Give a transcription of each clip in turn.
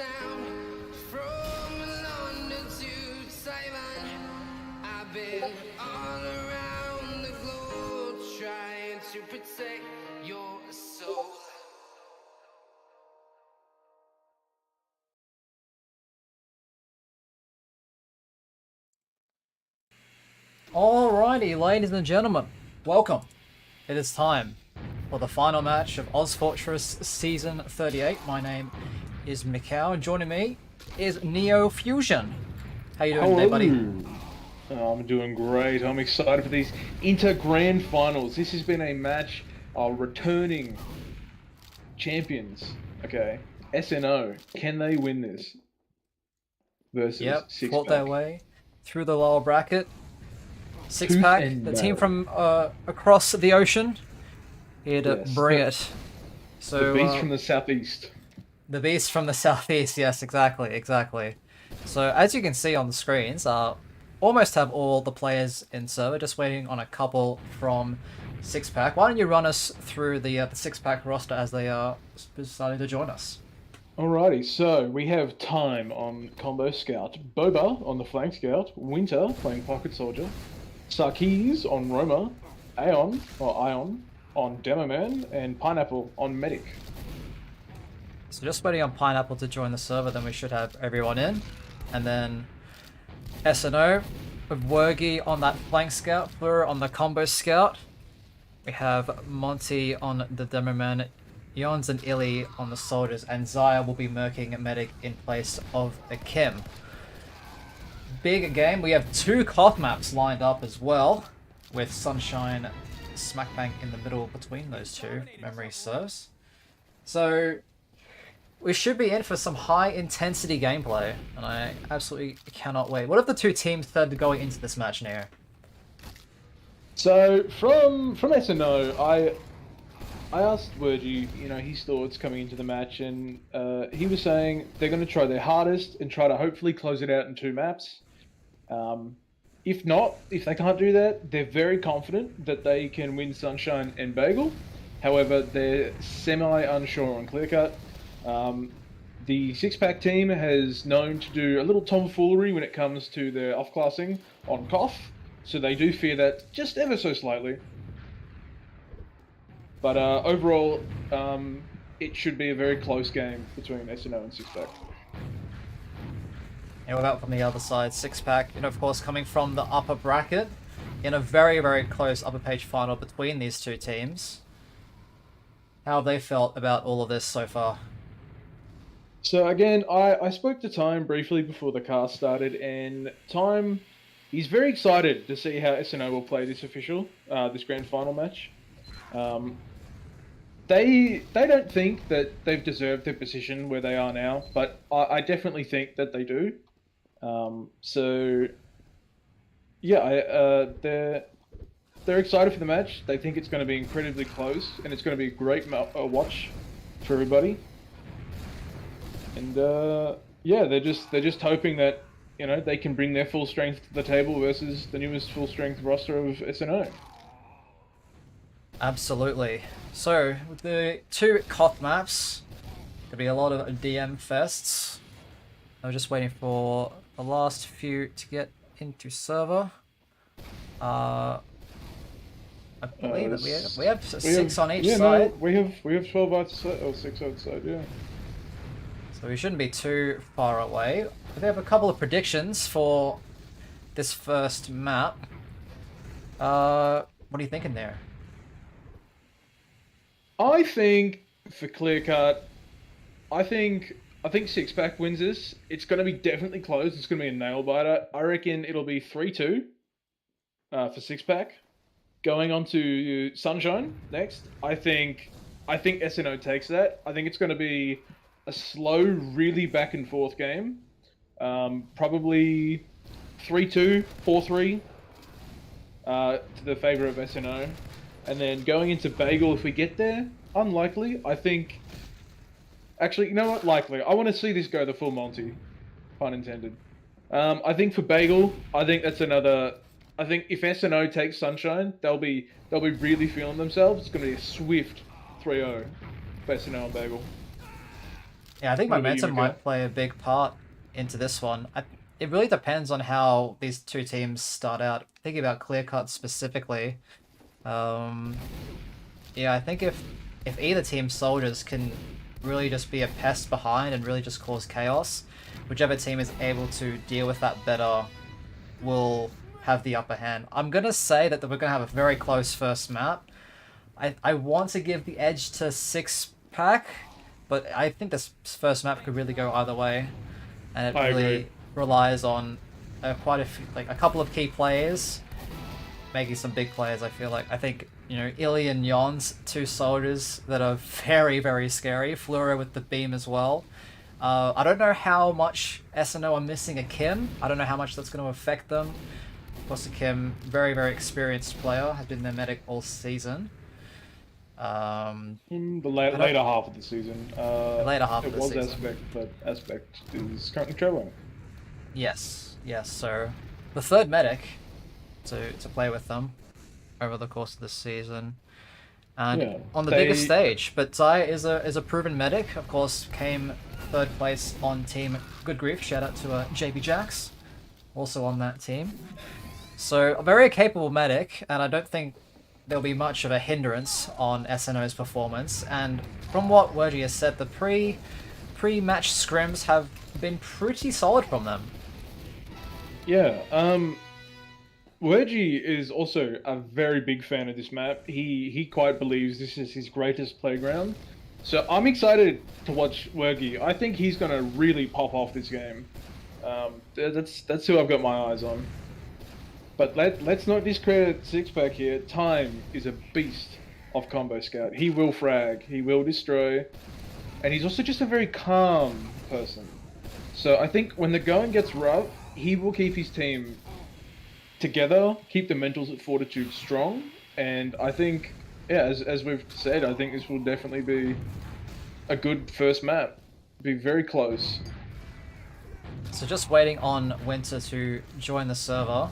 town, from London to Taiwan. I've been all around the globe trying to protect your soul. Alrighty, ladies and gentlemen, welcome. It is time for the final match of Ozfortress Season 38. My name is Mikcow, and joining me is Neofusion. How you doing today, buddy? Oh, I'm doing great. I'm excited for these inter-grand finals. This has been a match of returning champions. Okay, SNO. Can they win this? Versus Yep, Six fought Pack. their way through the lower bracket. Six Tooth Pack, and the team nail. from across the ocean, here to Yes, bring the- it. So The beast from the southeast. the beast from the southeast, yes, exactly. So as you can see on the screens, almost have all the players in server, just waiting on a couple from Six Pack. Why don't you run us through the Six Pack roster as they are deciding to join us? Alrighty, so we have Time on Combo Scout, Boba on the Flank Scout, Winter playing Pocket Soldier, Sarkis on Roma, Ion on Demoman, and Pineapple on Medic. So just waiting on Pineapple to join the server, then we should have everyone in. And then SNO with Wergy on that Flank Scout, Fleur on the Combo Scout. We have Monty on the Demoman, Yons and Illy on the Soldiers, and Zaya will be murking Medic in place of a Kim. Big game. We have two Koth maps lined up as well, with Sunshine smack bang in the middle between those two, if memory serves. So we should be in for some high intensity gameplay, and I absolutely cannot wait. What have the two teams said going into this match, Neo? So from SNO, I asked Wergy, his thoughts coming into the match, and he was saying they're going to try their hardest and try to hopefully close it out in two maps. If they can't do that, they're very confident that they can win Sunshine and Bagel. However, they're semi-unsure on Clearcut. The Six Pack team has known to do a little tomfoolery when it comes to their off-classing on Koth, so they do fear that just ever so slightly. But overall, it should be a very close game between SNO and Six Pack. And what about from the other side? Six Pack, of course, coming from the upper bracket in a very, very close upper page final between these two teams. How have they felt about all of this so far? So again, I spoke to Time briefly before the cast started, and Time, he's very excited to see how SNO will play this this grand final match. They don't think that they've deserved their position where they are now, but I definitely think that they do. So yeah, they're excited for the match. They think it's going to be incredibly close, and it's going to be a great watch for everybody. And yeah, they're just hoping that they can bring their full strength to the table versus the newest full strength roster of SNO. Absolutely. So, with the two Koth maps, there'll be a lot of DM fests. I'm just waiting for the last few to get into server. I believe that we have six on each side. No, we have 12 outside, or 6 outside, yeah. So we shouldn't be too far away. But they have a couple of predictions for this first map. What are you thinking there? I think for clear cut, I think Six Pack wins this. It's going to be definitely close. It's going to be a nail biter. I reckon it'll be 3-2 for Six Pack. Going on to Sunshine next. I think SNO takes that. I think it's going to be a slow, really back and forth game. Probably 3-2, 4-3 to the favor of SNO. And then going into Bagel, if we get there, unlikely. I think... Actually, you know what? Likely. I want to see this go the full Monty. Pun intended. I think for Bagel, I think that's another... I think if SNO takes Sunshine, they'll be really feeling themselves. It's going to be a swift 3-0 for SNO and Bagel. Yeah, I think What about you, momentum Mikcow? might play a big part into this one. It really depends on how these two teams start out. Thinking about clear cut specifically, um, yeah, I think if either team's soldiers can really just be a pest behind and really just cause chaos, whichever team is able to deal with that better will have the upper hand. I'm gonna say that we're gonna have a very close first map. I want to give the edge to Six Pack, but I think this first map could really go either way, and it I really agree. relies on quite a few, like a couple of key players making some big players. I feel like Illy and Yon's two soldiers that are very very scary. Flura with the beam as well. I don't know how much SNO are missing a Kim. I don't know how much that's going to affect them. Of course, a Kim, very very experienced player, has been their medic all season. In the later half of the season. Later half of it the was season. Aspect, but Aspect is currently traveling. Yes. So the third medic to play with them over the course of the season, and Yeah, on the biggest stage. But Zai is a proven medic. Of course, came third place on team Good Grief. Shout out to JB Jax, also on that team. So a very capable medic, and I don't think there'll be much of a hindrance on SNO's performance. And from what Wergy has said, the pre-match scrims have been pretty solid from them. Yeah, Wergy is also a very big fan of this map. He quite believes this is his greatest playground. So I'm excited to watch Wergy. I think he's gonna really pop off this game. That's who I've got my eyes on. But let's not discredit Sixpack here. Time is a beast of combo scout. He will frag, he will destroy, and he's also just a very calm person. So I think when the going gets rough, he will keep his team together, keep the mentals at Fortitude strong, and I think, yeah, as we've said, I think this will definitely be a good first map. Be very close. So just waiting on Winter to join the server,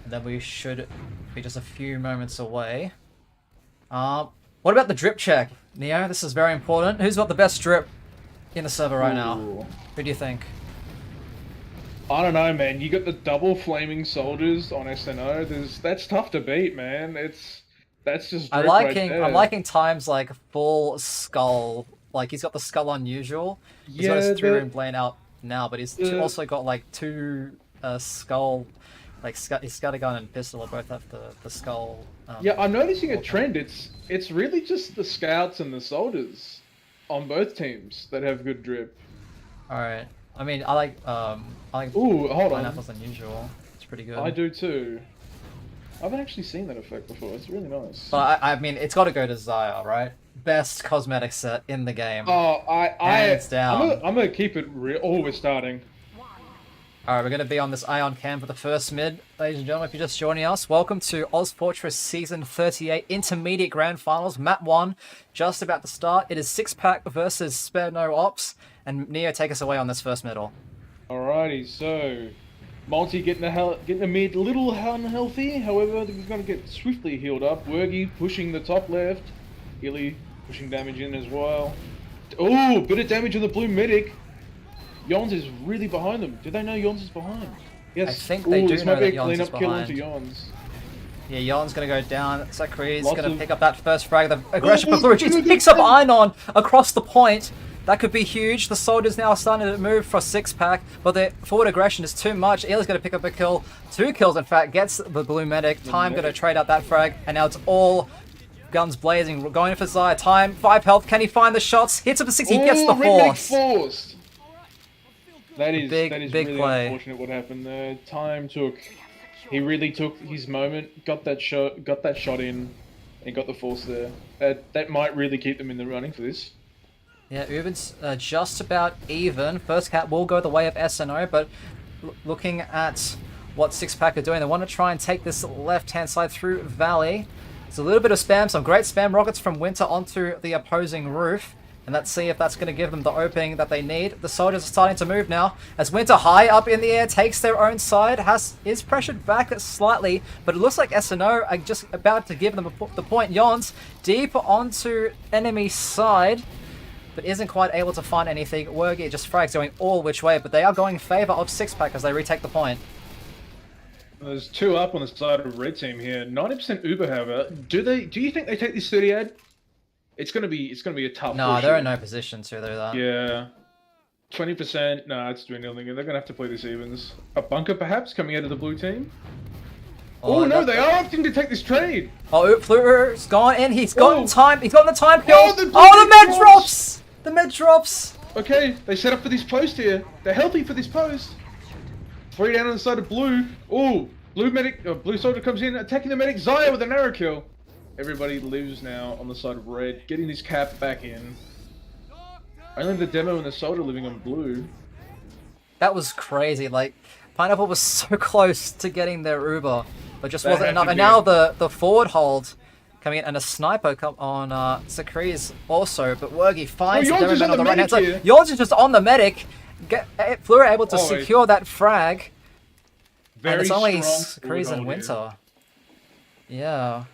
and then we should be just a few moments away. What about the drip check, Neo? This is very important. Who's got the best drip in the server right now? Ooh. Who do you think? I don't know, man. You got the double flaming soldiers on SNO. That's tough to beat, man. That's just drip right there. I'm liking Time's like full skull. Like he's got the skull unusual. He's got his 3-room blade out now, but he's also got like two skull, like his scattergun and pistol are both have the skull. Yeah, I'm noticing a trend. It's really just the scouts and the soldiers on both teams that have good drip. All right. I mean, I like Ooh, hold on. Pineapple's unusual. It's pretty good. I do too. I haven't actually seen that effect before. It's really nice. But I mean, it's got to go to Zaya, right? Best cosmetic set in the game. Oh, Hands down. I'm gonna keep it real. Oh, we're starting. All right, we're going to be on this Ion Cam for the first mid. Ladies and gentlemen, if you're just joining us, welcome to Ozfortress Season 38 Intermediate Grand Finals. Map 1 just about to start. It is Sixpack versus SNO Opps. And Neo, take us away on this first middle. Alrighty, so Multi getting the mid a little unhealthy. However, he's going to get swiftly healed up. Wergy pushing the top left. Illy pushing damage in as well. Oh, bit of damage on the blue medic. Yons is really behind them. Did they know Yons is behind? Yes. I think they do this know might be that a Yons is clean-up kill behind. into Yons. Yeah, Yon's going to go down. Zakri's Lots going to of- pick up that first frag. The aggression for Blue. He picks up Ion across the point. That could be huge. The soldiers now starting to move for Sixpack, but their forward aggression is too much. Eel's going to pick up a kill. 2 kills, in fact, gets the blue medic. Time going to trade out that frag, and now it's all guns blazing. We're going for Zaya. Time, 5 health. Can he find the shots? Hits up the 6. He gets the Redneck force. forced. That is Big really play. unfortunate what happened there. He really took his moment, got that shot in, and got the force there. That might really keep them in the running for this. Yeah, Uben's just about even. First cat will go the way of SNO, but looking at what Sixpack are doing, they want to try and take this left-hand side through Valley. There's a little bit of spam, some great spam rockets from Winter onto the opposing roof. And let's see if that's going to give them the opening that they need. The soldiers are starting to move now. As Winter high up in the air takes their own side, is pressured back slightly, but it looks like SNO are just about to give them the point. Yons deep onto enemy side. but isn't quite able to find anything. Wergy just frags going all which way, but they are going in favor of Sixpack as they retake the point. There's 2 up on the side of red team here. 90% Uber, however. Do you think they take this 38? It's gonna be a tough. No, they're in no position to do that. Yeah. 20%. No, it's dwindling. They're gonna have to play this evens. A bunker perhaps coming out of the blue team. Oh no, they are opting to take this trade. Oh, Fluter's gone in. He's gotten time. He's gotten the time kill. Oh, the med drops. The med drops. Okay, they set up for this post here. They're healthy for this post. 3 down on the side of blue. Oh, blue soldier comes in, attacking the medic. Zaya with an arrow kill. Everybody lives now on the side of red, getting this cap back in. Only the demo and the soldier living on blue. That was crazy. Like, Pineapple was so close to getting their Uber, but just wasn't enough. And now the forward hold coming in, and a sniper come on Sakri's also, but Wergy finds the demo man on the right hand side. Yons is just on the medic. Fleur able to secure that frag. And it's only Sakri's and Winter. Yeah.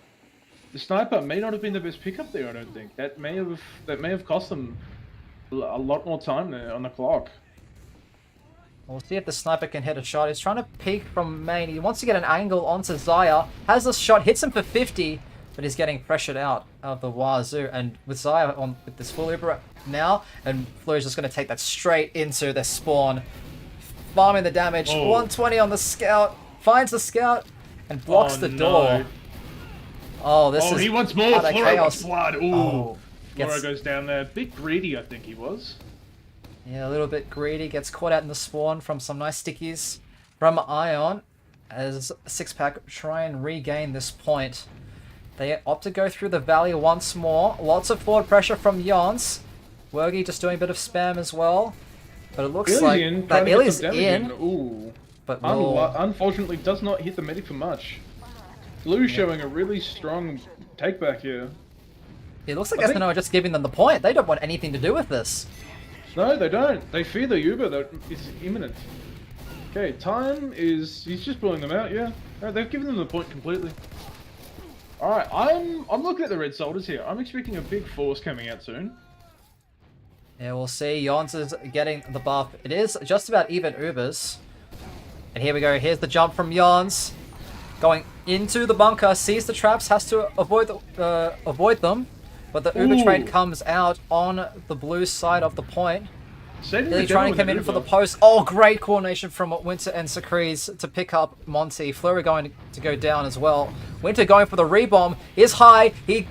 The sniper may not have been the best pickup there, I don't think. That may have cost them a lot more time there on the clock. We'll see if the sniper can hit a shot. He's trying to peek from main. He wants to get an angle onto Zaya. Has this shot, hits him for 50, but he's getting pressured out of the wazoo. And with Zaya on with this full Uber now, and Fleur's just going to take that straight into their spawn. Farming the damage. 120 on the scout. Finds the scout and blocks the door. Oh, this is... he wants more. Flora wants blood. Ooh. Flora goes down there. Bit greedy, I think he was. Yeah, a little bit greedy. Gets caught out in the spawn from some nice stickies from Ion. As Sixpack try and regain this point. They opt to go through the valley once more. Lots of forward pressure from Yons. Wergy just doing a bit of spam as well. But it looks like that Illy's in. Ooh. But unfortunately does not hit the medic for much. Blue showing a really strong take back here. It looks like SNO are just giving them the point. They don't want anything to do with this. No, they don't. They fear the Uber that is imminent. Okay, time is... He's just pulling them out, yeah. No, they've given them the point completely. Alright, I'm looking at the red soldiers here. I'm expecting a big force coming out soon. Yeah, we'll see. Yons is getting the buff. It is just about even Ubers. And here we go. Here's the jump from Yons. Going into the bunker, sees the traps, has to avoid them. But the Uber trade comes out on the blue side of the point. They're trying to come in for the post. Oh, great coordination from Winter and Sakri's to pick up Monty. Flurry going to go down as well. Winter going for the rebomb is high. He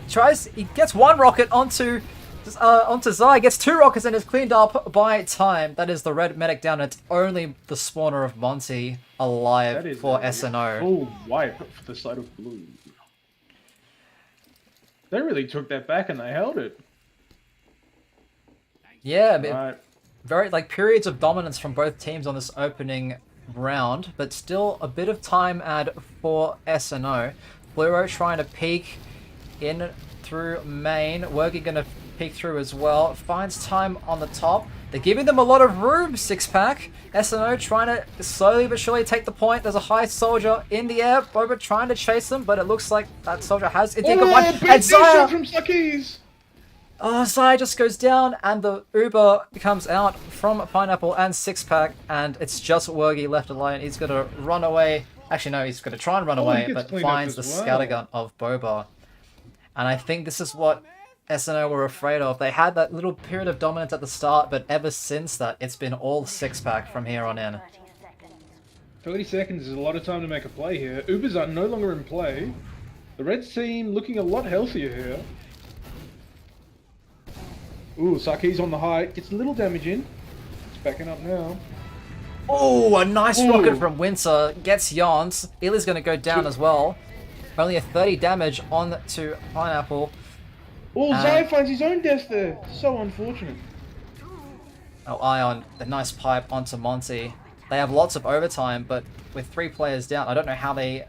gets one rocket onto Zai, gets 2 rockets and is cleaned up by time. That is the red medic down. It's only the spawner of Monty alive for SNO. Full wipe for the side of blue. They really took that back and they held it. Yeah, very periods of dominance from both teams on this opening round, but still a bit of time add for SNO. Fluoro trying to peek in through main. Wergy gonna peek through as well. Finds time on the top. They're giving them a lot of room, Sixpack. SNO trying to slowly but surely take the point. There's a high soldier in the air. Boba trying to chase them, but it looks like that soldier has taken one. And Zaya from Suckies! Oh, Zaya just goes down, and the Uber comes out from Pineapple and Sixpack, and it's just Wergy left alone. He's gonna run away. Actually, no, he's gonna try and run away, but finds the scattergun of Boba. And I think this is what SNO were afraid of. They had that little period of dominance at the start, but ever since that, it's been all Sixpack from here on in. 30 seconds is a lot of time to make a play here. Ubers are no longer in play. The red team looking a lot healthier here. Ooh, Saki's on the height. Gets a little damage in. It's backing up now. Oh, a nice rocket from Winter. Gets Yons. Illy's going to go down as well. Only a 30 damage on to Pineapple. Oh, Zai finds his own death there. So unfortunate. Oh, Ion, the nice pipe onto Monty. They have lots of overtime, but with 3 players down, I don't know how they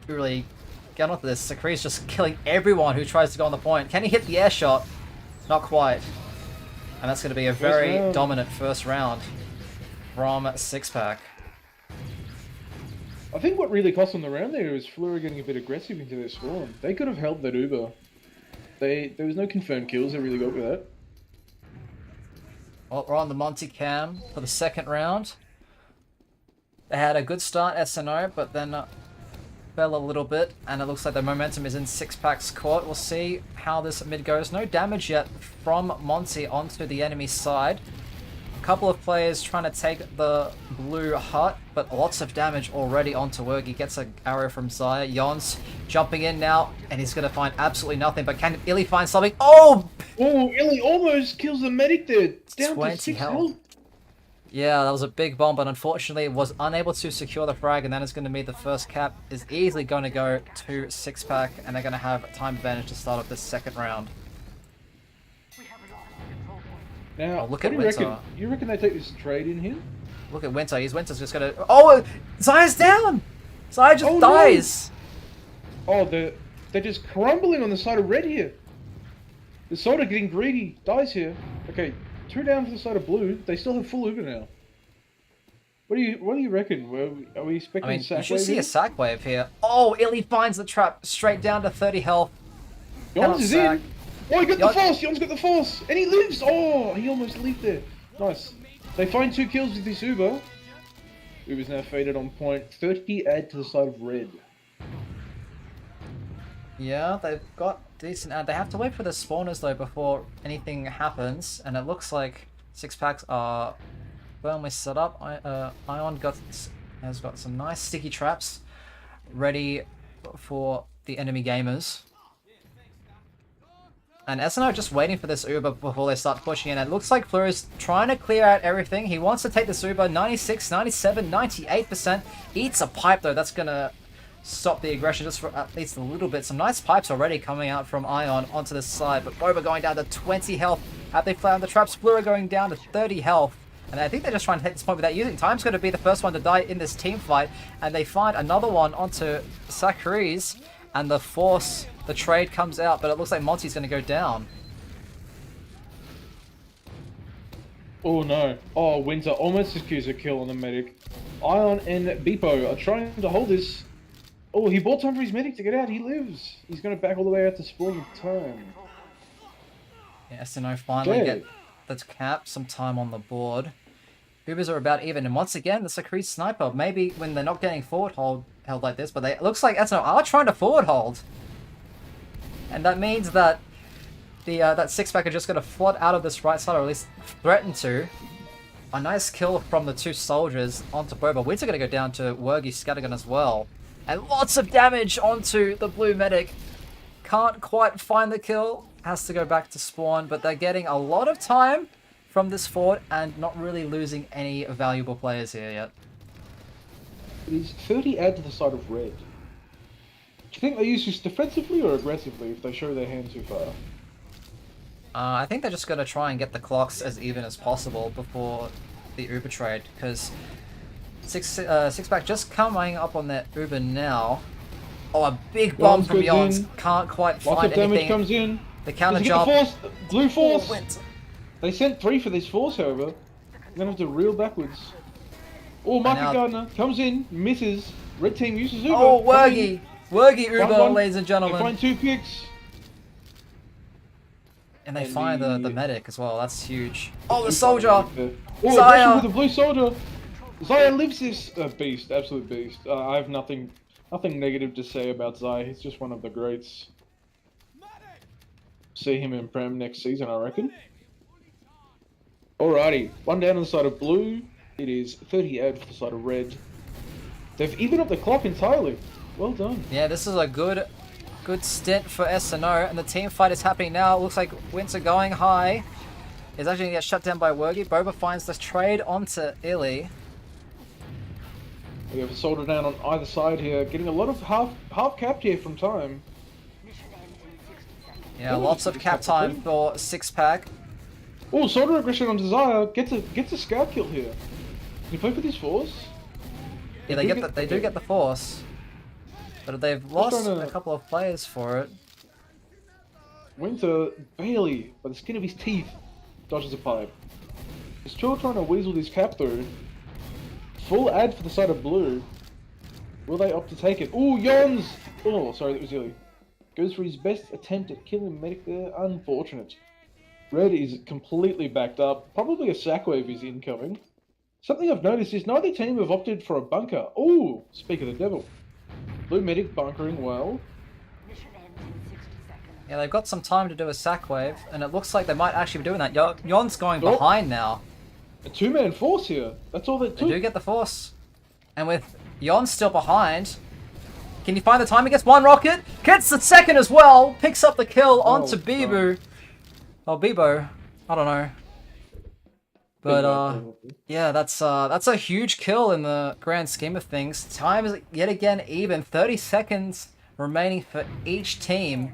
really get onto this. Sakri's just killing everyone who tries to go on the point. Can he hit the air shot? Not quite. And that's going to be a very dominant first round from Sixpack. I think what really cost them the round there is Fleur getting a bit aggressive into their spawn. They could have held that Uber. There was no confirmed kills they really got with that. Well, we're on the Monty cam for the second round. They had a good start, SNO, but then fell a little bit, and it looks like the momentum is in Sixpack's court. We'll see how this mid goes. No damage yet from Monty onto the enemy side. A couple of players trying to take the blue hut, but lots of damage already onto Wergy. Gets an arrow from Zaya. Yons jumping in now, and he's going to find absolutely nothing, but can Illy find something? Oh! Oh, Illy almost kills the medic there. Down 20 to 6 health. health. Yeah, that was a big bomb, but unfortunately was unable to secure the frag, and that is going to mean the first cap is easily going to go to Sixpack, and they're going to have time advantage to start off this second round. Now, Oh, look what at do you reckon? Winter. You reckon they take this trade in here? Look at Winter. Winter's just going to... Oh! Zaya's down! Zaya just Oh, no! dies! Oh, they're just crumbling on the side of red here. The Soda getting greedy, dies here. Okay, 2 down for the side of blue. They still have full Uber now. What do you reckon? Are we expecting I mean, sack you should wave see here? a sack wave here. Oh, Illy finds the trap straight down to 30 health. Yons is sack. in. Oh, he got Yon- the force. Yons got the force, and he lives. Oh, he almost leaped there. Nice. They find 2 kills with this Uber. Uber's now faded on point. 30 add to the side of red. Yeah, they've got decent ad. They have to wait for the spawners though before anything happens, and it looks like Sixpacks are firmly set up. Ion has got some nice sticky traps ready for the enemy gamers. And SNO just waiting for this Uber before they start pushing in. It looks like Fleur is trying to clear out everything. He wants to take this Uber. 96, 97, 98%. Eats a pipe though. That's going to stop the aggression just for at least a little bit. Some nice pipes already coming out from Ion onto this side. But Boba going down to 20 health. Have they found the traps? Fleur going down to 30 health. And I think they're just trying to take this point without using. Time's going to be the first one to die in this team fight. And they find another one onto Sakari's. And the force, the trade comes out, but it looks like Monty's going to go down. Oh no. Oh, Winter almost secures a kill on the medic. Ion and Beepo are trying to hold this. Oh, he bought time for his medic to get out. He lives. He's going to back all the way out to spawn in turn. Yeah, SNO finally Okay. get the cap, some time on the board. Ubers are about even, and once again, the Sakari sniper. Maybe when they're not getting forward held like this, but it looks like SNO are trying to forward hold. And that means that that Sixpack are just going to flood out of this right side, or at least threaten to. A nice kill from the 2 soldiers onto Boba. Winds are going to go down to Wergy Scattergun as well. And lots of damage onto the blue medic. Can't quite find the kill. Has to go back to spawn, but they're getting a lot of time from this fort and not really losing any valuable players here yet. It is 30 add to the side of red. Do you think they use this defensively or aggressively if they show their hand too far? I think they're just going to try and get the clocks as even as possible before the Uber trade, because Sixpack just coming up on that Uber now. Oh, a big bomb Yons from goes Yons. in. Can't quite Lots find of damage anything. comes in. The counter Does he get jump. the force? Blue force! Went. They sent 3 for this force, however. They're going to have to reel backwards. Oh, now- Market Gardner comes in, misses. Red team uses Uber. Oh, coming Wergy! in. Wergy Find Uber, one. ladies and They gentlemen. find 2 picks. And they and find the the- medic as well. That's huge. Oh, the soldier! Oh, Zaya! aggression with the blue soldier. Zaya lives this beast, absolute beast. I have nothing negative to say about Zaya. He's just one of the greats. See him in Prem next season, I reckon. Alrighty, 1 down on the side of blue. It is 30 add for the side of red. They've evened up the clock entirely. Well done. Yeah, this is a good stint for SNO, and the team fight is happening now. It looks like Winter going high. Is actually going to get shut down by Wergy. Boba finds this trade onto Illy. We have a soldier down on either side here, getting a lot of half capped here from time. Yeah, Ooh, lots of it's cap a time thing. for Sixpack. Oh, soldier aggression on Desire gets a scout kill here. Can you play for this force? Yeah, they do get the force, but they've lost a couple of players for it. Winter barely, by the skin of his teeth, dodges a pipe. He's still trying to weasel this cap through. Full ad for the side of blue. Will they opt to take it? Oh, Yons! Oh, sorry, that was Illy. Goes for his best attempt at killing medic there. Unfortunate. Red is completely backed up. Probably a sack wave is incoming. Something I've noticed is neither team have opted for a bunker. Ooh, speak of the devil. Blue medic bunkering well. Yeah, they've got some time to do a sack wave, and it looks like they might actually be doing that. Yon's going behind now. A two-man force here. That's all they took. They do get the force. And with Yon still behind, can you find the time? He gets one rocket, gets the second as well, picks up the kill onto Bibu. Oh, Bibo. I don't know. But, yeah, that's a huge kill in the grand scheme of things. Time is yet again even. 30 seconds remaining for each team.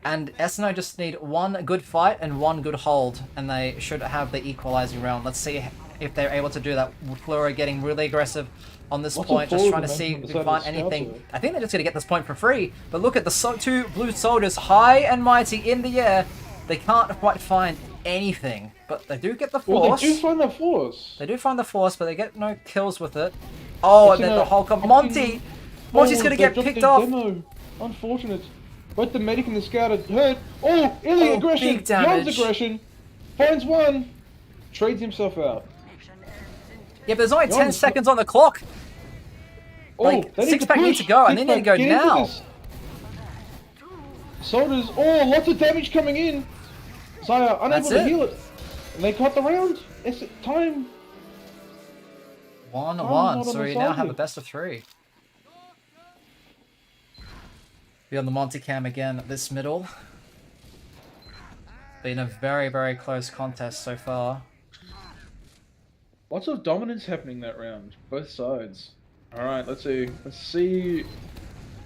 And SNO just need one good fight and one good hold, and they should have the equalizing round. Let's see if they're able to do that. Flora getting really aggressive on this point, just trying to see if we can find anything. I think they're just going to get this point for free, but look at the two blue soldiers high and mighty in the air. They can't quite find anything, but they do get the force. Well, they do find the force. They do find the force, but they get no kills with it. Oh, and then the whole Monty's going to get picked off. Demo. Unfortunate. Both the medic and the scout are hurt. Oh, alien aggression. Big damage. Young's aggression. Finds one. Trades himself out. Yeah, but there's only 10 seconds on the clock. Like, Six-Pack need to go, and they need to go now. Soldiers, lots of damage coming in. Zaya unable to heal it. And they cut the round. It's time. 1-1, so we now have a best of 3. Be on the Monty-Cam again this middle. Been a very, very close contest so far. Lots of dominance happening that round, both sides. All right, let's see.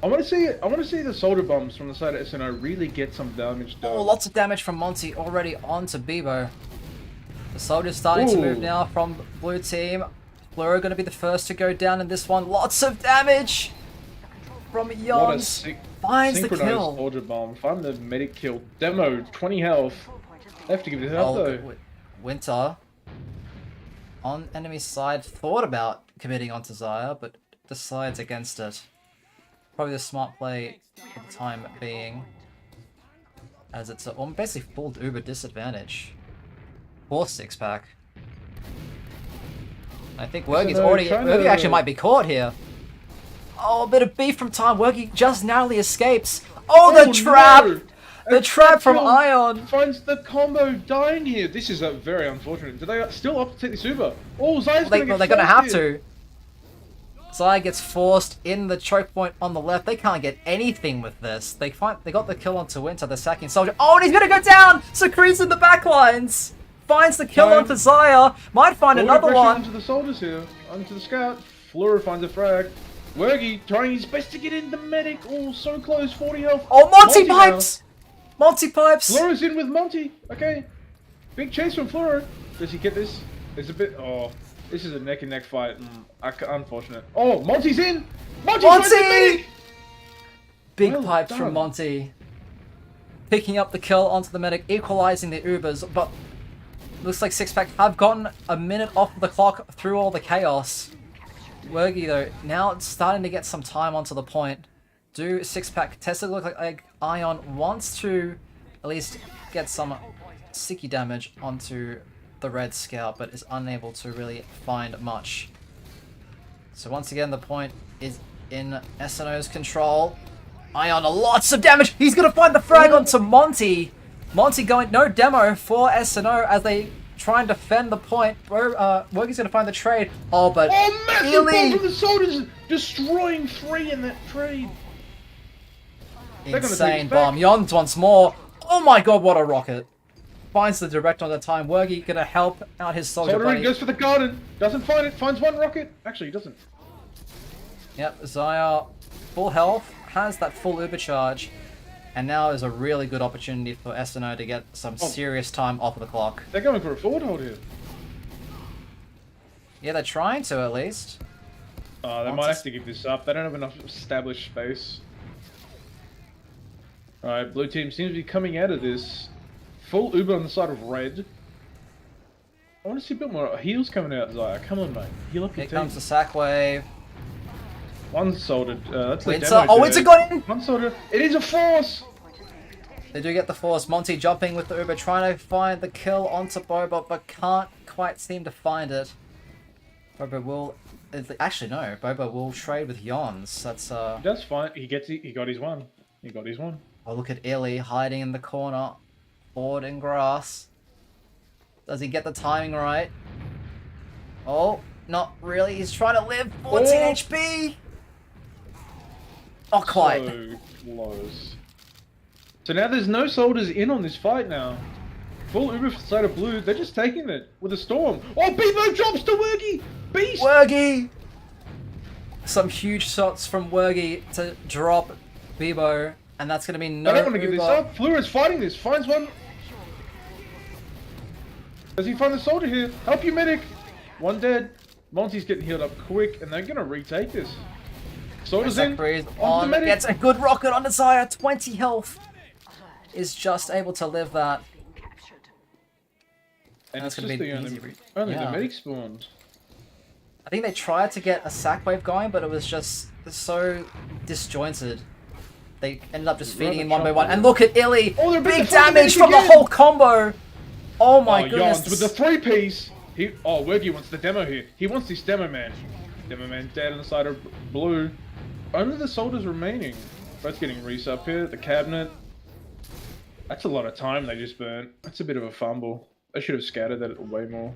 I want to see the soldier bombs from the side of SNO really get some damage done. Oh, lots of damage from Monty already onto Bebo. The soldiers starting to move now from blue team. Fleur going to be the first to go down in this one. Lots of damage from Yons. Finds the kill. Soldier bomb. Find the medic kill. Demo, 20 health. They have to give this up though. Winter on enemy side thought about committing onto Zaya, but decides against it. Probably the smart play for the time being, as it's basically full uber disadvantage for Six-Pack. I think Wergy's Wergy actually might be caught here. Oh, a bit of beef from time. Wergy just narrowly escapes. Oh, the trap! No. The trap from Ion! Finds the combo dying here. This is very unfortunate. Do they still opt to take this Uber? Oh, Zaya's gonna get they're gonna have to. Zaya gets forced in the choke point on the left. They can't get anything with this. They got the kill onto Winter, the sacking soldier. Oh, and he's gonna go down! Secretes in the backlines! Finds the kill onto Zaya. Might find another one. Onto the soldiers here. Onto the scout. Fleur finds a frag. Wergy trying his best to get in the medic. Oh, so close. 40 health. Oh, Monty pipes! Monty pipes! Fleur is in with Monty. Okay. Big chase from Fleur. Does he get this? There's a bit... Oh, this is a neck and neck fight. Unfortunate. Oh, Monty's in! Monty! Big pipes from Monty. Picking up the kill onto the medic, equalizing the Ubers, but looks like Six-Pack have gotten a minute off the clock through all the chaos. Wergy, though, now starting to get some time onto the point. Do Six-Pack test it? Look like Ion wants to at least get some sticky damage onto the Red Scout, but is unable to really find much. So once again, the point is in SNO's control. Ion, lots of damage! He's gonna find the frag onto Monty! Monty going no demo for SNO as they try and defend the point. Wergy's gonna find the trade. Oh, but massive bomb from the soldiers, destroying 3 in that trade. Insane bomb. Yons once more. Oh my god, what a rocket. Finds the direct on the time. Wergy gonna help out his soldier buddy. Goes for the garden. Doesn't find it. Finds one rocket. Actually, he doesn't. Yep, Zaya, full health, has that full uber charge. And now is a really good opportunity for SNO to get some serious time off of the clock. They're going for a forward hold here. Yeah, they're trying to at least. They might have to give this up. They don't have enough established space. Alright, blue team seems to be coming out of this. Full Uber on the side of red. I want to see a bit more heals coming out, Zaya. Come on, mate. Heal up your team. Here comes the sack wave. One soldier. That's the Winter. demo. Oh, Winter got in! One soldier. It is a force! They do get the force. Monty jumping with the Uber, trying to find the kill onto Boba, but can't quite seem to find it. Boba will... Actually, no. Boba will trade with Yons. That's fine. He got his one. He got his one. Oh, look at Illy hiding in the corner. Forward in grass. Does he get the timing right? Oh, not really. He's trying to live. 14 HP! Oh, quite. So close. So now there's no soldiers in on this fight now. Full Uber side of blue. They're just taking it with a storm. Oh, Bevo drops to Wergy! Beast! Wergy! Some huge shots from Wergy to drop Bebo, and that's going to be no I don't want to give this Uber. up. Fleur is fighting this. Finds one. Does he find the soldier here? Help you, medic! One dead. Monty's getting healed up quick, and they're going to retake this. Soldiers in. On, gets a good rocket on Desire. 20 health. Is just able to live that. And that's it's going to just be the only the medic spawned. I think they tried to get a sack wave going, but it was just so disjointed. They ended up just feeding him one by one. And look at Illy! Oh, big damage from the whole combo! Oh my goodness. Yons with the 3-piece! Wergy wants the demo here. He wants this demo man. Demo man dead on the side of blue. Only the soldiers remaining. Both getting Reese up here. The cabinet. That's a lot of time they just burnt. That's a bit of a fumble. They should have scattered that way more.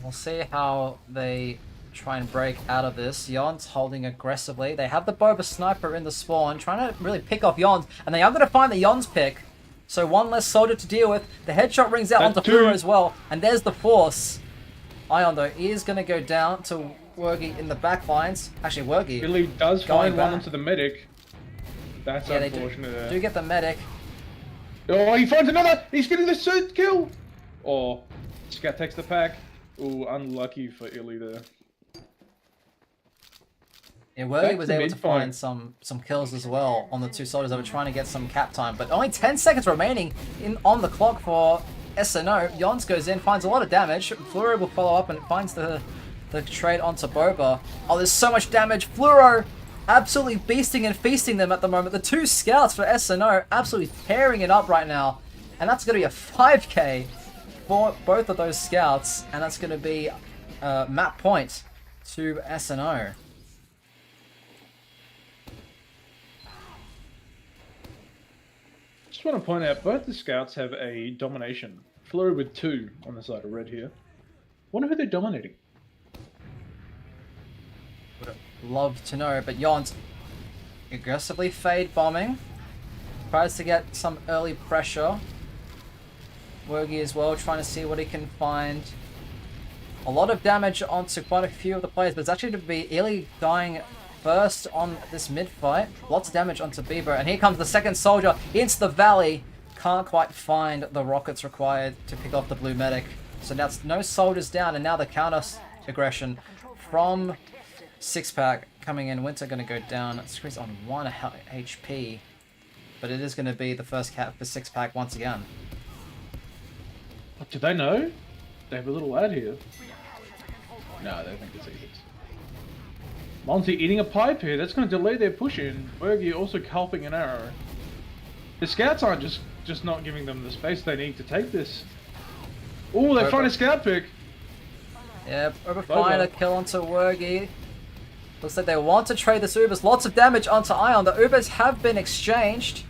We'll see how they try and break out of this. Yon's holding aggressively. They have the Boba sniper in the spawn, trying to really pick off Yons, and they are going to find the Yons pick. So one less soldier to deal with. The headshot rings out onto Fleur as well, and there's the force. Ion though is going to go down to Wergy in the back lines. Actually, Wergy Billy does find one onto the medic. That's unfortunate. They do get the medic. Oh, he finds another! He's getting the third kill! Oh, Scat takes the pack. Ooh, unlucky for Illy there. Yeah, Wergy was able to find some kills as well on the two soldiers that were trying to get some cap time, but only 10 seconds remaining on the clock for SNO. Yons goes in, finds a lot of damage. Fluoro will follow up and finds the trade onto Boba. Oh, there's so much damage. Fluoro absolutely beasting and feasting them at the moment. The two scouts for SNO absolutely tearing it up right now. And that's going to be a 5k for both of those scouts. And that's going to be map point to SNO. Just want to point out, both the scouts have a domination. Flurry with 2 on the side of red here. Wonder who they're dominating. Love to know, but Yons aggressively fade bombing. Tries to get some early pressure. Wergy as well, trying to see what he can find. A lot of damage onto quite a few of the players, but it's actually to be Illy dying first on this mid fight. Lots of damage onto Bieber, and here comes the second soldier into the valley. Can't quite find the rockets required to pick off the blue medic. So now it's no soldiers down, and now the counter aggression from Six-Pack coming in. Winter going to go down. Squeeze on 1 HP. But it is going to be the first cap for Six-Pack once again. Do they know? They have a little lad here. No, they think it's easy. Monty eating a pipe here. That's going to delay their push in. Wergy also culping an arrow. The scouts aren't just not giving them the space they need to take this. Oh, they find a scout pick. Yeah, find a kill onto Wergy. Looks like they want to trade this Ubers. Lots of damage onto Ion. The Ubers have been exchanged.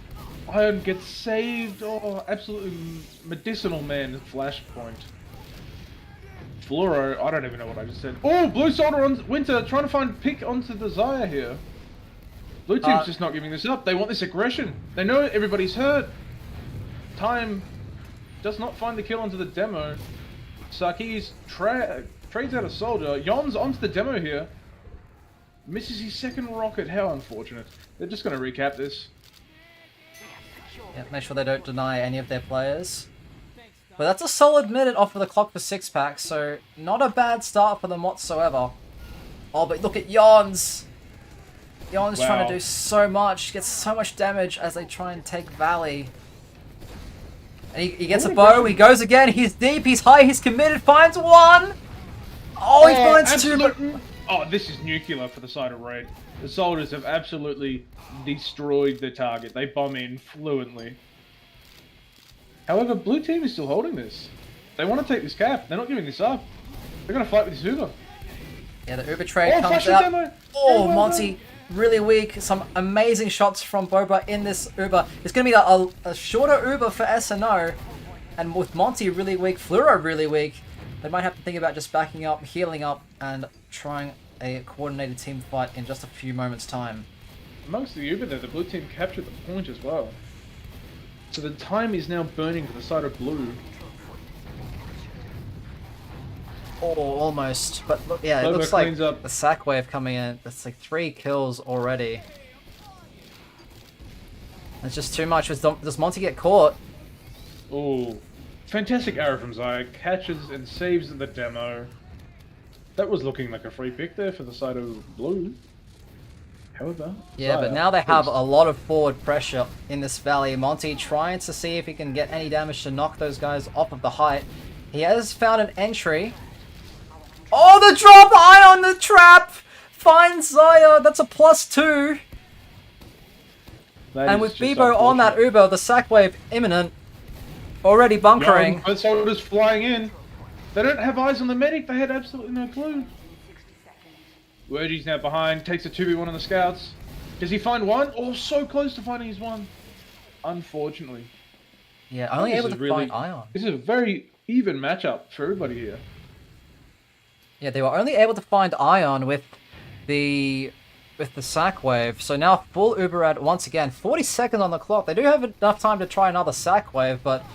Ion gets saved. Oh, absolutely medicinal man flashpoint. Fluoro, I don't even know what I just said. Oh, blue soldier on Winter trying to find pick onto the Zaya here. Blue team's just not giving this up. They want this aggression. They know everybody's hurt. Time does not find the kill onto the demo. Sarkis trades out a soldier. Yon's onto the demo here. Misses his second rocket. How unfortunate. They're just going to recap this. Yeah, make sure they don't deny any of their players. But that's a solid minute off of the clock for Six-Pack, so not a bad start for them whatsoever. Oh, but look at Yons. Yons trying to do so much. Gets so much damage as they try and take Valley. And he gets a bow. He goes again. He's deep. He's high. He's committed. Finds one. Oh, he finds two. But Oh, this is nuclear for the side of red. The soldiers have absolutely destroyed the target. They bomb in fluently. However, blue team is still holding this. They want to take this cap. They're not giving this up. They're going to fight with this Uber. Yeah, the Uber trade comes flash out. demo. Oh, Well Monty, really weak. Some amazing shots from Boba in this Uber. It's going to be a shorter Uber for SNO. And with Monty really weak, Fluoro really weak, they might have to think about just backing up, healing up, and trying a coordinated team fight in just a few moments' time. Amongst the Uber there, the blue team captured the point as well. So the time is now burning for the side of blue. Oh, almost. But look, yeah, it Boba looks like cleans up. the sack wave coming in. That's like 3 kills already. It's just too much. Does Monty get caught? Oh, fantastic arrow from Zaya. Catches and saves the demo. That was looking like a free pick there for the side of blue. However, Yeah, Zaya but now they have fixed. a lot of forward pressure in this valley. Monty trying to see if he can get any damage to knock those guys off of the height. He has found an entry. Oh, the drop! Eye on the trap! Finds Zaya. That's a +2. That And is with just Bebo on that unfortunate. Uber, the sack wave imminent. Already bunkering. Both soldiers flying in. They don't have eyes on the medic. They had absolutely no clue. Wergy's now behind. Takes a 2v1 on the scouts. Does he find one? Oh, so close to finding his one. Unfortunately. Yeah, only This able is to really- find Ion. This is a very even matchup for everybody here. Yeah, they were only able to find Ion with the sack wave. So now full Uber ad once again. 40 seconds on the clock. They do have enough time to try another sack wave, but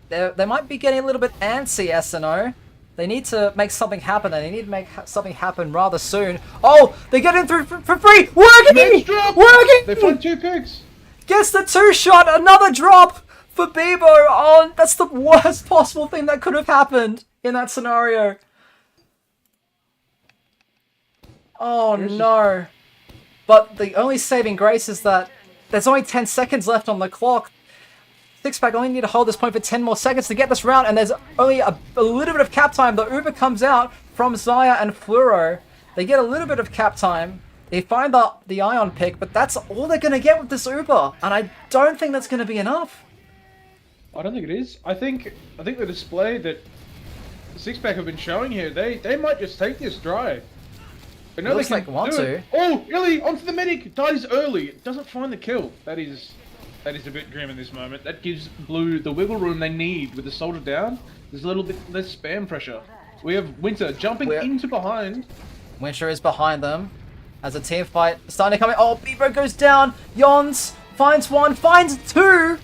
they might be getting a little bit antsy, SNO. They need to make something happen, and they need to make something happen rather soon. Oh, they get in through for free! Working! Next drop! Working! They find 2 picks. Gets the 2-shot, another drop for Bebo. Oh, that's the worst possible thing that could have happened in that scenario. Oh no. But the only saving grace is that there's only 10 seconds left on the clock. Sixpack only need to hold this point for 10 more seconds to get this round, and there's only a little bit of cap time. The Uber comes out from Zaya and Fluoro. They get a little bit of cap time. They find the Ion pick, but that's all they're going to get with this Uber. And I don't think that's going to be enough. I don't think it is. I think the display that Sixpack have been showing here, they might just take this dry. But no, Looks they can like want do to. it. Oh, Illy onto the medic, dies early, doesn't find the kill. That is a bit grim in this moment. That gives Blue the wiggle room they need with the soldier down. There's a little bit less spam pressure. We have Winter jumping into behind. Winter is behind them as a team fight starting to come in. Oh, Bebo goes down. Yons finds one, finds 2.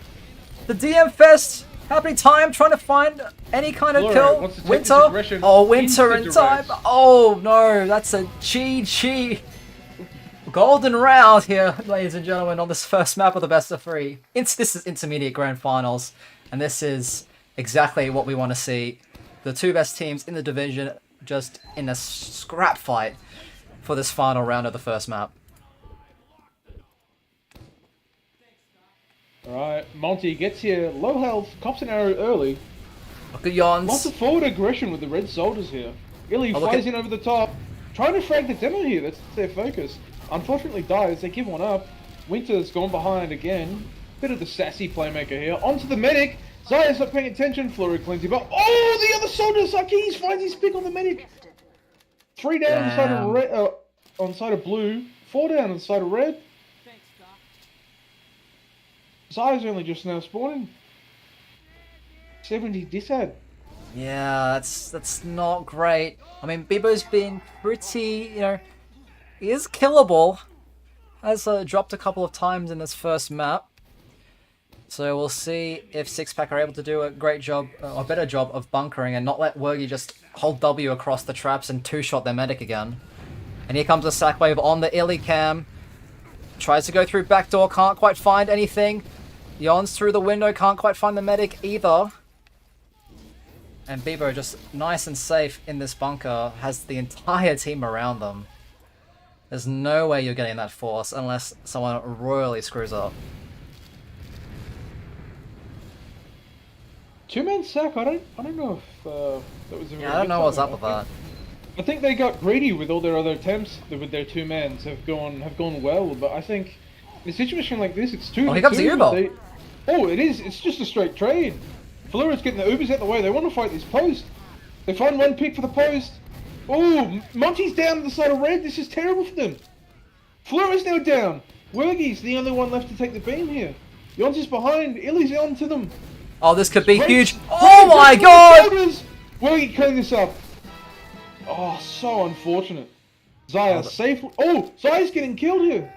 The DM Fest happening time, trying to find any kind of Fluoro kill. wants to take Winter. this aggression Oh, Winter into in time. direct. Oh no, that's a GG. Golden round here, ladies and gentlemen, on this first map of the best of 3. This is intermediate grand finals, and this is exactly what we want to see. The 2 best teams in the division just in a scrap fight for this final round of the first map. Alright, Monty gets here, low health, cops an arrow early. Look at Yons. Lots of forward aggression with the red soldiers here. Illy look flies at- in over the top, trying to frag the demo here, that's their focus. Unfortunately dies, they give one up. Winter's gone behind again. Bit of the sassy playmaker here. Onto the medic! Zaya's not paying attention, Flurry cleans him up. Oh, the other soldier, Sakis finds his pick on the medic! 3 down on the side of Damn. red, on the side of blue, 4 down on the side of red. Zaya's only just now spawning. 70 disad. Yeah, that's not great. I mean, Bebo's been pretty, he is killable. Has dropped a couple of times in this first map. So we'll see if Sixpack are able to do a great job, a better job of bunkering and not let Wergy just hold W across the traps and 2-shot their medic again. And here comes the sack wave on the Illy cam. Tries to go through backdoor, can't quite find anything. Yons through the window, can't quite find the medic either. And Bebo just nice and safe in this bunker, has the entire team around them. There's no way you're getting that force unless someone royally screws up. 2-man sack, I don't know if that was a Yeah, I don't know what's up with that. I think they got greedy with all their other attempts with their two mans have gone well, but I think in a situation like this, it's 2 Oh, to here comes the 2. Uber. Oh, it is. It's just a straight trade. Flura's getting the Ubers out the way. They want to fight this post. They find one pick for the post. Oh, Monty's down to the side of red. This is terrible for them. Flura's now down. Wergy's the only one left to take the beam here. Yons is behind. Illy's on to them. Oh, this could be Great- huge. great Oh my grab god! with the shoulders. Wergy cleaning this up. Oh, so unfortunate. Zaya safe. Oh, Zaya's getting killed here.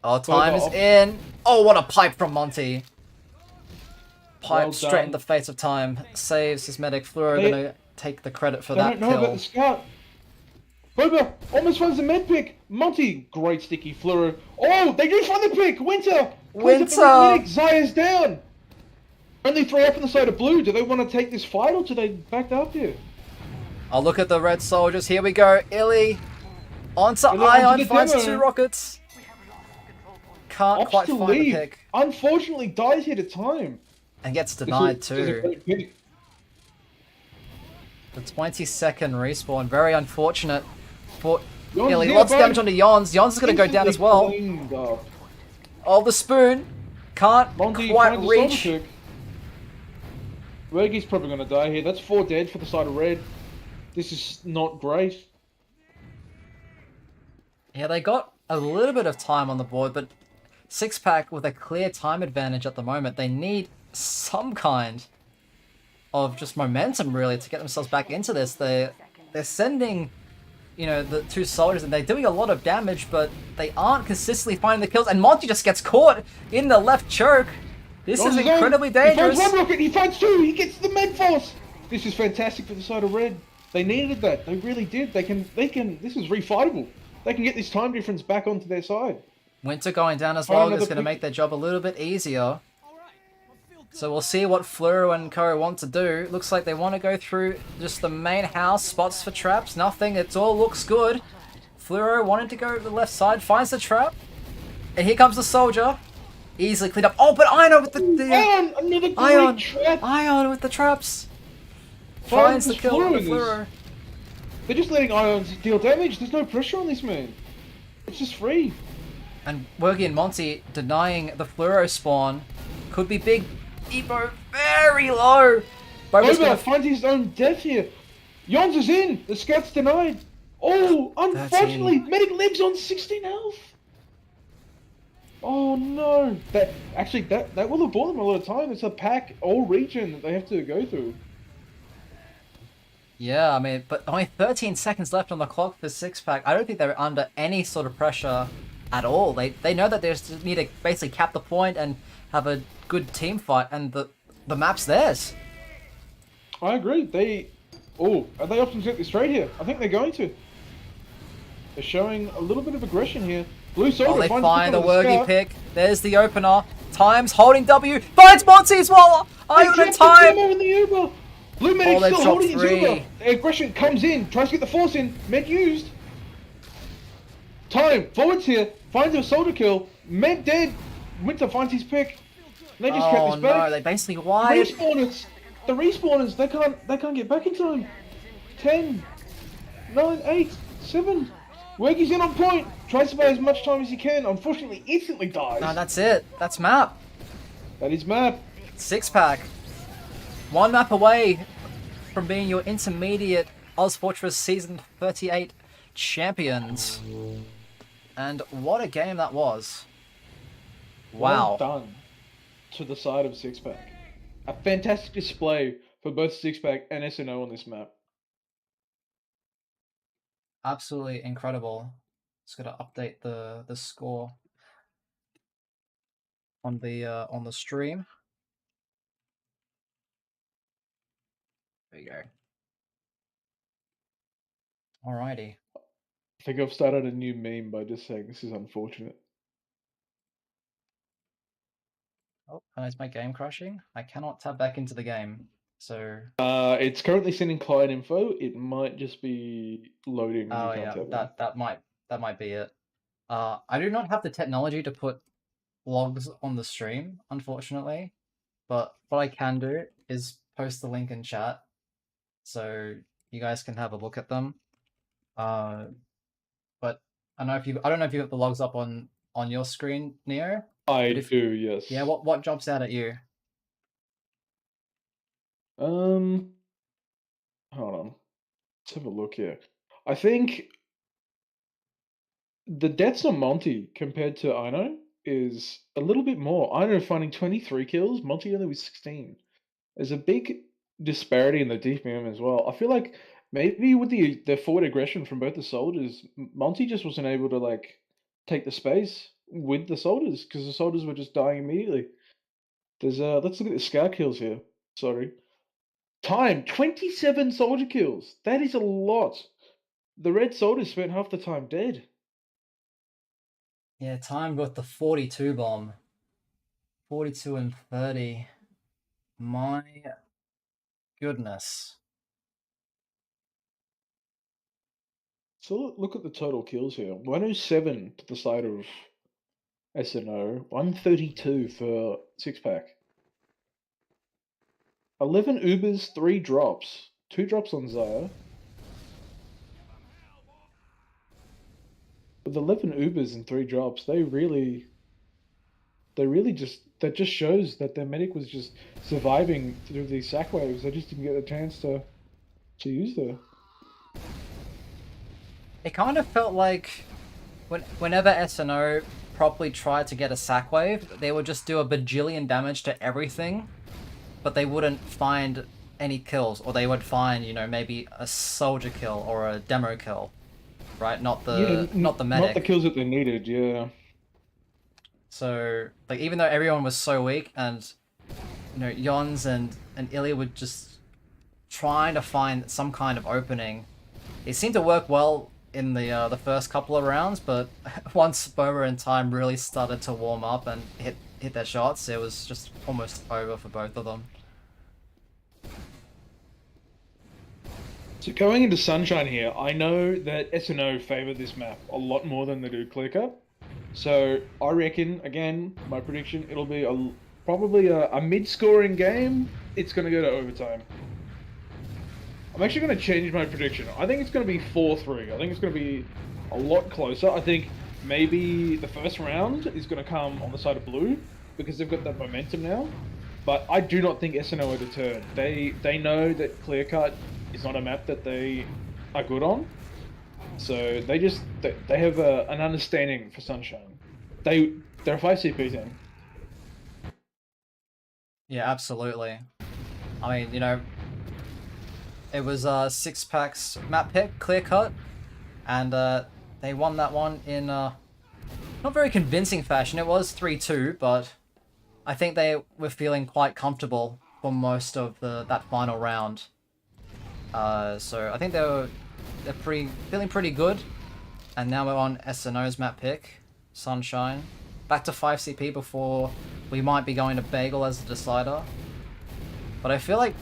Oh, time is off. in. Oh, what a pipe from Monty. Pipe Well straight done. in the face of time. Saves his medic. Fleur They- gonna take the credit for They that don't know about kill. the scout. Boba almost finds the med pick. Monty, great sticky Fleur. Oh, they do find the pick. Winter. Cleans up the red medic. Zaya's down. Only 3 up on the side of blue. Do they want to take this fight or do they back up here? Oh, look at the red soldiers. Here we go. Illy onto Illy onto Ion. the Finds demo. 2 rockets. Can't Opps quite to find the leave. pick. Unfortunately, dies here to time. And gets This denied is a too. great pick. The 22nd respawn. Very unfortunate for Yons Illy. here, Lots of bud. damage onto Yons. Yons is gonna go down as well. Cleaned up. Oh, the spoon. Can't Monty quite finds a soldier reach. pick. Wergy's probably going to die here. That's 4 dead for the side of red. This is not great. Yeah, they got a little bit of time on the board, but Six Pack with a clear time advantage at the moment. They need some kind of just momentum really to get themselves back into this. They're sending, you know, the 2 soldiers and they're doing a lot of damage, but they aren't consistently finding the kills. And Monty just gets caught in the left choke. This is incredibly dangerous. He finds 1 rocket, he finds 2, he gets the med force. This is fantastic for the side of red. They needed that. They really did. They can. This is refightable. They can get this time difference back onto their side. Winter going down as Find well another is going to pick. make their job a little bit easier. So we'll see what Fleur and Co want to do. Looks like they want to go through just the main house, spots for traps, nothing. It all looks good. Fleur wanted to go to the left side, finds the trap. And here comes the soldier. Easily cleaned up. Oh, but Ion with the Ion, another great Ion! trap. Ion with the traps. Finds Finds the the kill Fleur on the in this. Fleur. They're just letting Ions deal damage. There's no pressure on this man. It's just free. And Wergy and Monty denying the Fluoro spawn. Could be big. Evo very low. Boba's Boba gonna finds his own death here. Yons is in. The scout's denied. Oh, unfortunately, 13. medic lives on 16 health. Oh no! That will have bought them a lot of time. It's a pack all region that they have to go through. Yeah, I mean, but only 13 seconds left on the clock for Six Pack. I don't think they're under any sort of pressure at all. They know that they just need to basically cap the point and have a good team fight, and the map's theirs. I agree. Are they opting to get this straight here? I think they're going to. They're showing a little bit of aggression here. Blue soldier Oh, they finds find the pick on Wergy scout. pick. There's the opener. Time's holding W. Finds Monty as well. They Ion in dropped the time. demo in the Uber. Blue medic they've still dropped holding his 3. Uber. The aggression comes in, tries to get the force in. Med used. Time forwards here. Finds a soldier kill. Med dead. Winter finds his pick. They just kept Oh this no, back. they basically wired. The respawners, they can't get back in time. 10, 9, 8, 7. Wergy's in on point. Tries to buy as much time as he can. Unfortunately, instantly dies. No, that's it. That's map. That is map. Six Pack. 1 map away from being your intermediate Ozfortress Season 38 champions. And what a game that was. Wow. Well done to the side of Six Pack. A fantastic display for both Six Pack and SNO on this map. Absolutely incredible. Just gotta update the score on the stream. There you go. Alrighty. I think I've started a new meme by just saying this is unfortunate. Oh, is my game crashing? I cannot tab back into the game. So It's currently sending client info. It might just be loading. When oh you yeah, can't tap in. that might be it. I do not have the technology to put logs on the stream, unfortunately. But what I can do is post the link in chat. So You guys can have a look at them. But I don't know if you got the logs up on your screen, Neo. I But if do, yes. yeah, what jumps out at you? Um, hold on. Let's have a look here. I think the deaths on Monty compared to Ino is a little bit more. Ino finding 23 kills, Monty only with 16. There's a big disparity in the DPM as well. I feel like maybe with the forward aggression from both the soldiers, Monty just wasn't able to like take the space with the soldiers because the soldiers were just dying immediately. There's let's look at the scout kills here. Sorry. Time 27 soldier kills. That is a lot. The red soldiers spent half the time dead. Yeah, time got the 42 bomb. 42 and 30. My goodness. So look at the total kills here. 107 to the side of SNO, 132 for six pack. 11 Ubers, 3 drops. 2 drops on Zaya. With 11 Ubers and 3 drops, that just shows that their medic was just surviving through these sack waves. They just didn't get a chance to use the. It kind of felt like whenever SNO properly tried to get a sack wave, they would just do a bajillion damage to everything, but they wouldn't find any kills, or they would find, maybe a soldier kill or a demo kill, right? Not the medic. Not the kills that they needed, yeah. So, like, even though everyone was so weak, and Yons and Ilya were just trying to find some kind of opening, it seemed to work well in the first couple of rounds, but once Boba and Time really started to warm up and hit their shots, it was just almost over for both of them. So going into Sunshine here, I know that SNO favour this map a lot more than they do Clear Cut. So I reckon, again, my prediction, it'll be probably a mid-scoring game. It's going to go to overtime. I'm actually going to change my prediction. I think it's going to be 4-3. I think it's going to be a lot closer. I think maybe the first round is going to come on the side of blue because they've got that momentum now. But I do not think SNO are deterred. They know that Clear Cut is not a map that they are good on. So they have an understanding for Sunshine. They're a 5 CP team. Yeah, absolutely. I mean, it was 6 packs map pick, Clear Cut, and they won that one in not very convincing fashion. It was 3-2, but I think they were feeling quite comfortable for most of that final round. So I think they're feeling pretty good, and now we're on SNO's map pick, Sunshine. Back to 5 CP before we might be going to Bagel as the decider. But I feel like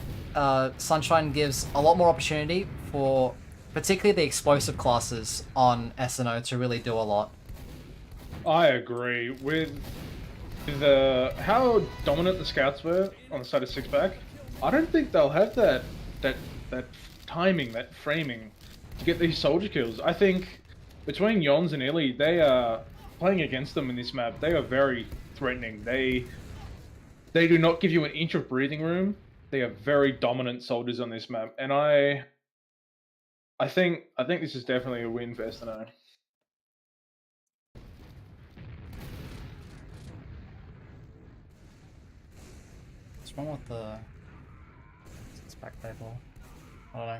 Sunshine gives a lot more opportunity for particularly the explosive classes on SNO to really do a lot. I agree with how dominant the scouts were on the side of 6-pack. I don't think they'll have that timing, that framing to get these soldier kills. I think between Yons and Illy, they are playing against them in this map. They are very threatening. They do not give you an inch of breathing room. They are very dominant soldiers on this map, and I think this is definitely a win for SNO. What's wrong with the spec label? I don't know.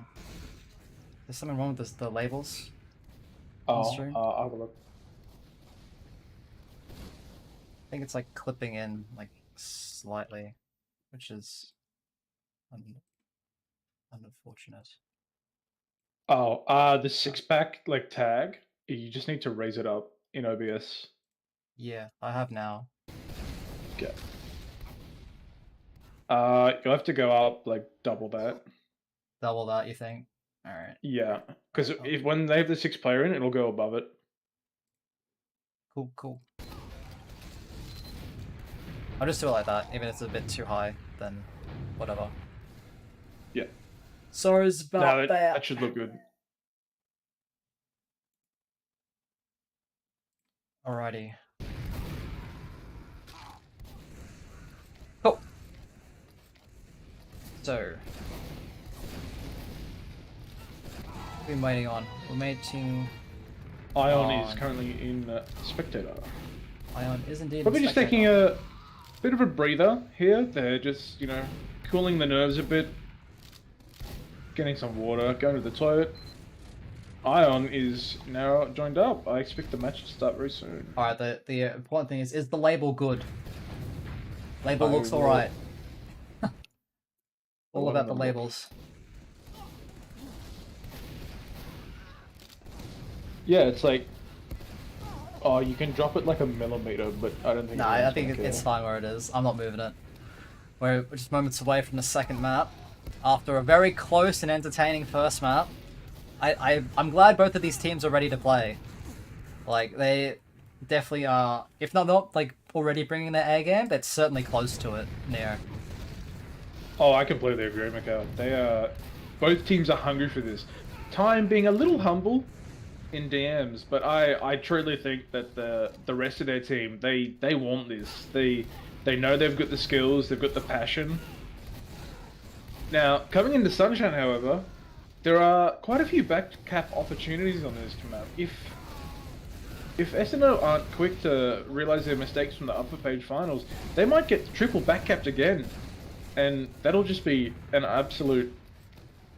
There's something wrong with the labels. I'll have a look. I think it's like clipping in like slightly, which is unfortunate. Oh, the 6-pack like tag. You just need to raise it up in OBS. Yeah, I have now. Okay. You'll have to go up like double that. Double that, you think? All right. Yeah, because when they have the 6-player in, it'll go above it. Cool. I'll just do it like that. Even if it's a bit too high, then whatever. Yeah. Sorry's about No, that. that should look good. Alrighty. Cool. So, what are we waiting on? We're waiting. Ion is currently in spectator. Ion is indeed. Probably just taking a bit of a breather here. They're just, you know, cooling the nerves a bit, getting some water, going to the toilet. Ion is now joined up. I expect the match to start very soon. Alright, the important thing is the label good? Label I looks will- alright. All I'll about the have a look. labels. Yeah, it's like, oh, you can drop it like a millimeter, but I don't think. No, I anyone's think gonna it's care. fine where it is. I'm not moving it. We're just moments away from the second map. After a very close and entertaining first map, I'm glad both of these teams are ready to play. Like, they definitely are, if not like already bringing their A game, that's certainly close to it, Neo. Oh, I completely agree, Mikcow. They are, both teams are hungry for this. Time being a little humble in DMs, but I truly think that the rest of their team, they want this. They know they've got the skills, they've got the passion. Now, coming into Sunshine, however, there are quite a few back cap opportunities on this map. If SNO aren't quick to realize their mistakes from the upper page finals, they might get triple back capped again. And that'll just be an absolute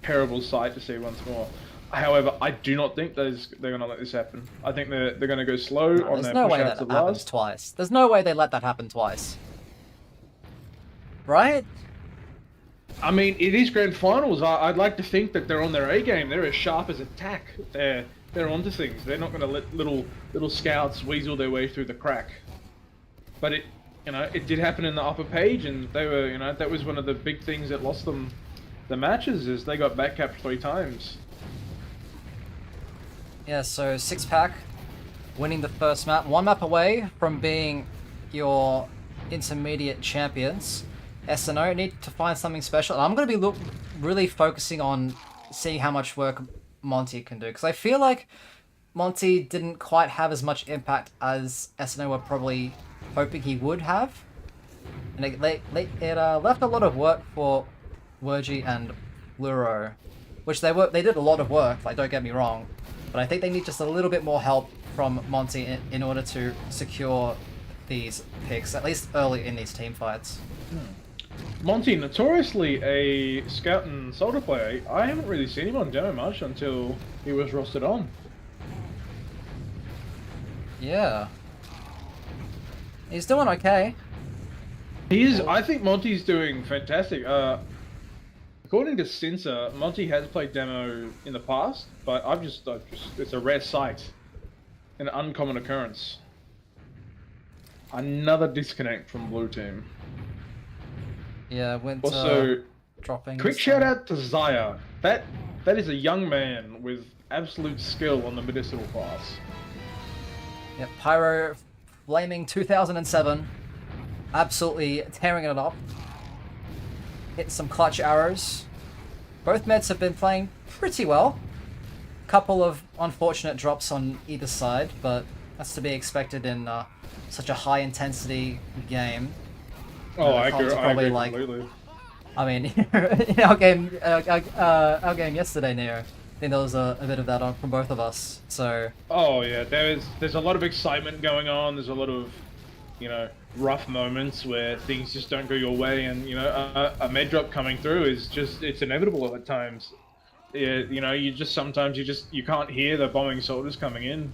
terrible sight to see once more. However, I do not think they're going to let this happen. I think they're going to go slow on There's their no push way outs that of happens last. twice. There's no way they let that happen twice. Right? I mean, it is grand finals. I'd like to think that they're on their A game. They're as sharp as a tack. They're onto things. They're not going to let little scouts weasel their way through the crack. But it did happen in the upper page, and they were, that was one of the big things that lost them the matches, is they got back capped 3 times. Yeah, so 6-pack, winning the first map, 1 map away from being your intermediate champions. SNO need to find something special. And I'm going to be really focusing on seeing how much work Monty can do, because I feel like Monty didn't quite have as much impact as SNO were probably hoping he would have. And it left a lot of work for Wergy and Luro, which they did a lot of work, like, don't get me wrong. But I think they need just a little bit more help from Monty in order to secure these picks, at least early in these team fights. Monty, notoriously a scout and soldier player, I haven't really seen him on demo much until he was rostered on. Yeah. He's doing okay. He is. I think Monty's doing fantastic. According to Cincer, Monty has played demo in the past, but I've just it's a rare sight, an uncommon occurrence. Another disconnect from blue team. Yeah, Winter Also, dropping. quick some- shout out to Zaya. That is a young man with absolute skill on the medicinal class. Yep, Pyro Flaming 2007. Absolutely tearing it up. Hit some clutch arrows. Both meds have been playing pretty well. Couple of unfortunate drops on either side, but that's to be expected in such a high intensity game. Oh, the I comms agree. are I probably agree like- completely. I mean, in our game yesterday, Neo, I think there was a bit of that on from both of us. So Oh yeah, there's a lot of excitement going on. There's a lot of, rough moments where things just don't go your way, and a med drop coming through is it's inevitable at times. Yeah, you can't hear the bombing soldiers coming in.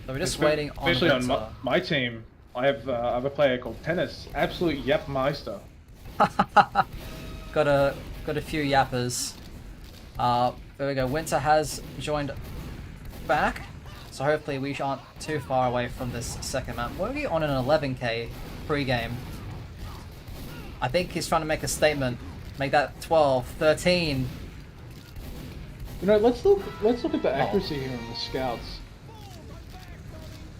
we're just waiting on Especially on Winter. my team. I have a player called Tennis, absolute yap meister. got a few yappers. There we go. Winter has joined back, so hopefully we aren't too far away from this second map. We're already on an 11k pre-game. I think he's trying to make a statement. Make that 12, 13. Let's look at the accuracy here on the scouts.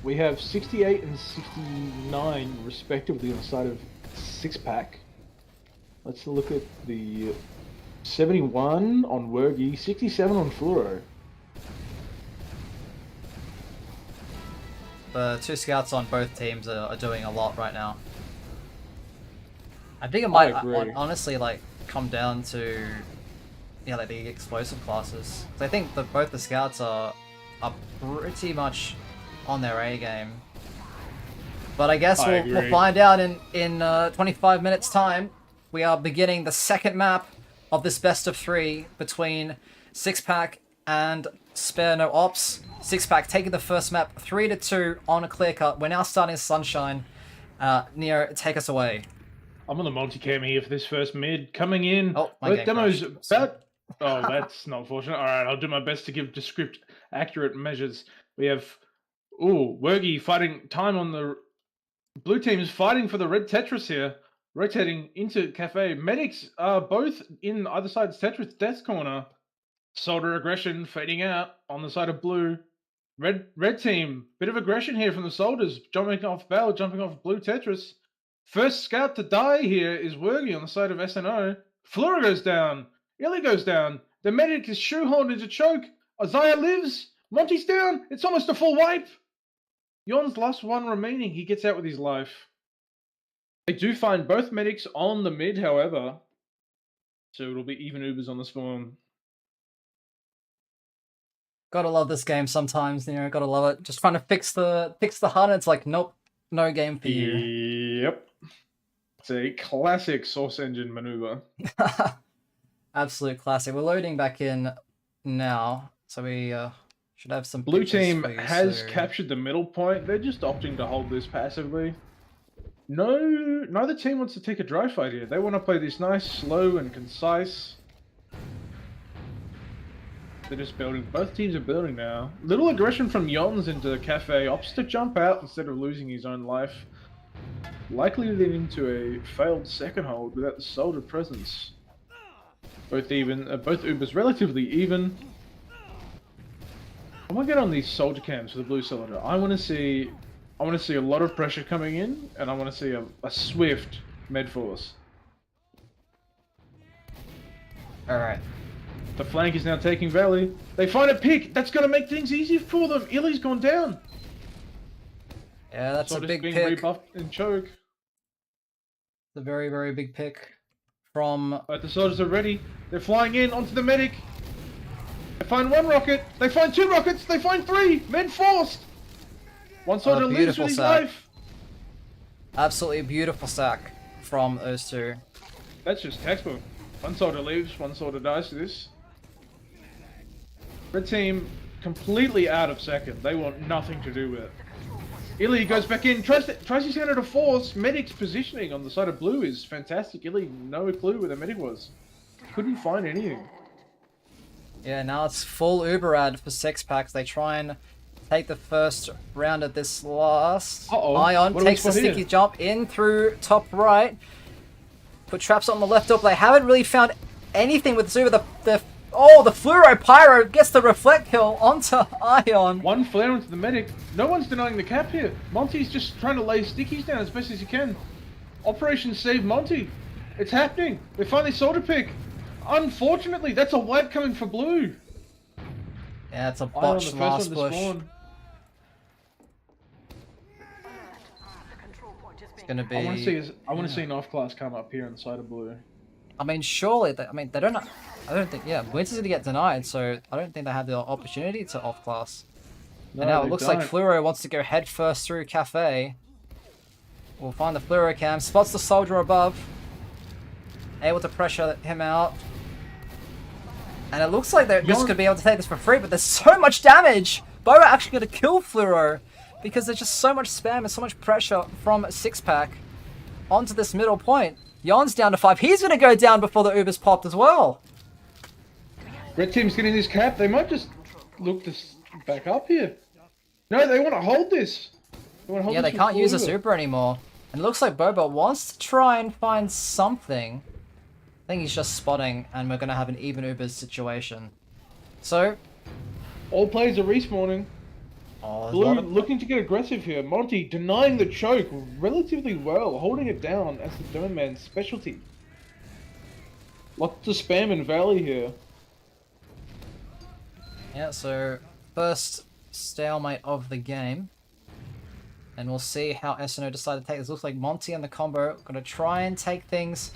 We have 68 and 69 respectively on the side of 6-pack. Let's look at the 71 on Wergy, 67 on Fluoro. The two scouts on both teams are doing a lot right now. I think it might honestly like come down to like the explosive classes. So I think both the scouts are pretty much on their A game. But I guess we'll find out in 25 minutes time. We are beginning the second map of this best of 3 between Sixpack and SNO Opps. Sixpack taking the first map 3-2 on a clear cut. We're now starting Sunshine. Neo, take us away. I'm on the multicam here for this first mid. Coming in. Oh, my game demo's crashed. about. Oh, that's not fortunate. All right, I'll do my best to give descript accurate measures. We have Wergy fighting time on the blue team is fighting for the red Tetris here, rotating into Cafe. Medics are both in either side's Tetris death corner. Soldier aggression fading out on the side of blue. Red team, bit of aggression here from the soldiers, jumping off Bell, jumping off blue Tetris. First scout to die here is Wergy on the side of SNO. Flora goes down. Illy goes down. The medic is shoehorned into choke. Isaiah lives. Monty's down. It's almost a full wipe. Yon's last one remaining. He gets out with his life. They do find both medics on the mid, however. So it'll be even Ubers on the spawn. Gotta love this game sometimes, gotta love it. Just trying to fix the HUD, and it's like, nope, no game for you. Yep. It's a classic Source Engine maneuver. Absolute classic. We're loading back in now, so we should have some. Blue team has captured the middle point. They're just opting to hold this passively. No, neither team wants to take a dry fight here. They want to play this nice, slow, and concise. They're just building. Both teams are building now. Little aggression from Yons into Cafe. Opts to jump out instead of losing his own life. Likely leading to a failed second hold without the soldier presence. Both Ubers relatively even. I want to get on these soldier cams for the blue soldier. I want to see a lot of pressure coming in, and I want to see a swift med force. All right. The flank is now taking Valley. They find a pick. That's going to make things easier for them. Illy's gone down. Yeah, that's a big being pick. Rebuffed and choke. The very, very big pick from. The soldiers are ready. They're flying in onto the medic. They find one rocket. They find 2 rockets. They find 3. Men forced. One soldier lives with his life. Absolutely beautiful sack from those two. That's just textbook. One soldier leaves, one soldier dies to this. Red team completely out of second. They want nothing to do with it. Illy goes back in, tries his hand at a force. Medic's positioning on the side of blue is fantastic. Illy, no clue where the medic was. Couldn't find anything. Yeah, now it's full Uberad for Sixpacks. They try and take the first round of this last. Ion takes the sticky jump in through top right. Put traps on the left up. They haven't really found anything with Zuba. The Fluoro Pyro gets the reflect kill onto Ion. One flare onto the medic. No one's denying the cap here. Monty's just trying to lay stickies down as best as he can. Operation Save Monty. It's happening. They finally soldier pick. Unfortunately, that's a wipe coming for blue. Yeah, it's a botched last push. It's gonna be. I want to see an off class come up here on the side of blue. I mean, surely. They don't. I don't think. Yeah, Winter's gonna get denied, so I don't think they have the opportunity to off class. No, and now it looks like Fluoro wants to go head first through Cafe. We'll find the Fluoro cam. Spots the soldier above. Able to pressure him out. And it looks like they're just going to be able to take this for free, but there's so much damage! Bo are actually going to kill Fluoro because there's just so much spam and so much pressure from Sixpack onto this middle point. Yon's down to 5. He's going to go down before the Uber's popped as well. Red team's getting this cap. They might just look to back up here. No, they want to hold this. They can't use this Uber anymore. And it looks like Boba wants to try and find something. I think he's just spotting, and we're going to have an even Ubers situation. So... all players are respawning. Blue looking to get aggressive here. Monty denying the choke relatively well, holding it down as the Dome Man's specialty. Lots of spam in Valley here. Yeah, so first stalemate of the game. And we'll see how SNO decide to take this. Looks like Monty and the combo are going to try and take things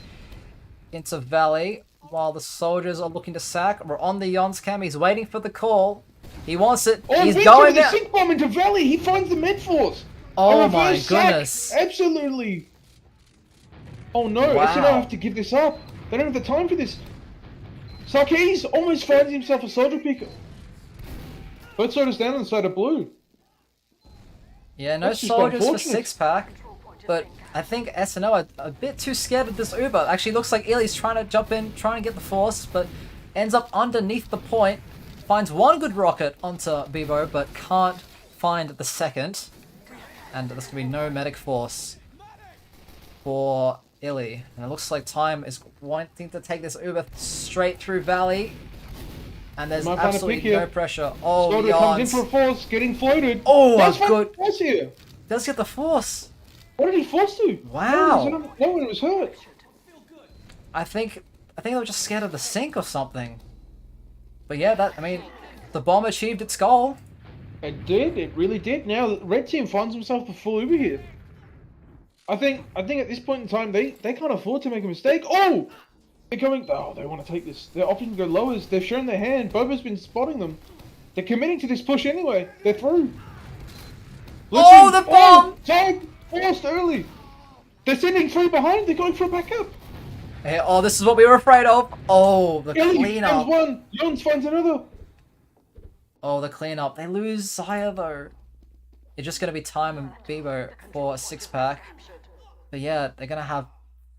into Valley while the soldiers are looking to sack. We're on the Yon's cam. He's waiting for the call. He wants it. Oh, He's Victor going with a down. sink bomb into Valley. He finds the mid force. Oh A my reverse sack. goodness. Absolutely. Oh no, Wow. SNO have to give this up. They don't have the time for this. Sarkis almost finds himself a soldier pick. Both soldiers down on the side of blue. Yeah, no That's just soldiers for unfortunate. 6-pack. But I think SNO are a bit too scared of this Uber. Actually, looks like Illy's trying to jump in, trying to get the force, but ends up underneath the point. Finds one good rocket onto Bebo, but can't find the second. And there's going to be no medic force for Illy. And it looks like Time is wanting to take this Uber straight through Valley. And there's Might find a absolutely pick here. no pressure. Oh, Soldier comes in Yons. for a force, getting floated. Oh, Does a find good- the force here. Does get the force. What did he force to? Wow. No one was hurt. I think they were just scared of the sink or something. But yeah, the bomb achieved its goal. It did. It really did. Now the red team finds himself a full Uber here. I think at this point in time they can't afford to make a mistake. Oh, they're going. Oh, they want to take this. They're opting to go lowers. They've shown their hand. Boba's been spotting them. They're committing to this push anyway. They're through. Oh, the bomb! Tag forced early. They're sending three behind. They're going for a backup. Hey, oh, this is what we were afraid of. Oh, the Ellie cleanup. finds one. Jons finds another. Oh, the cleanup. They lose Zaya though. It's just gonna be Time and Bebo for a 6-pack. But yeah, they're gonna have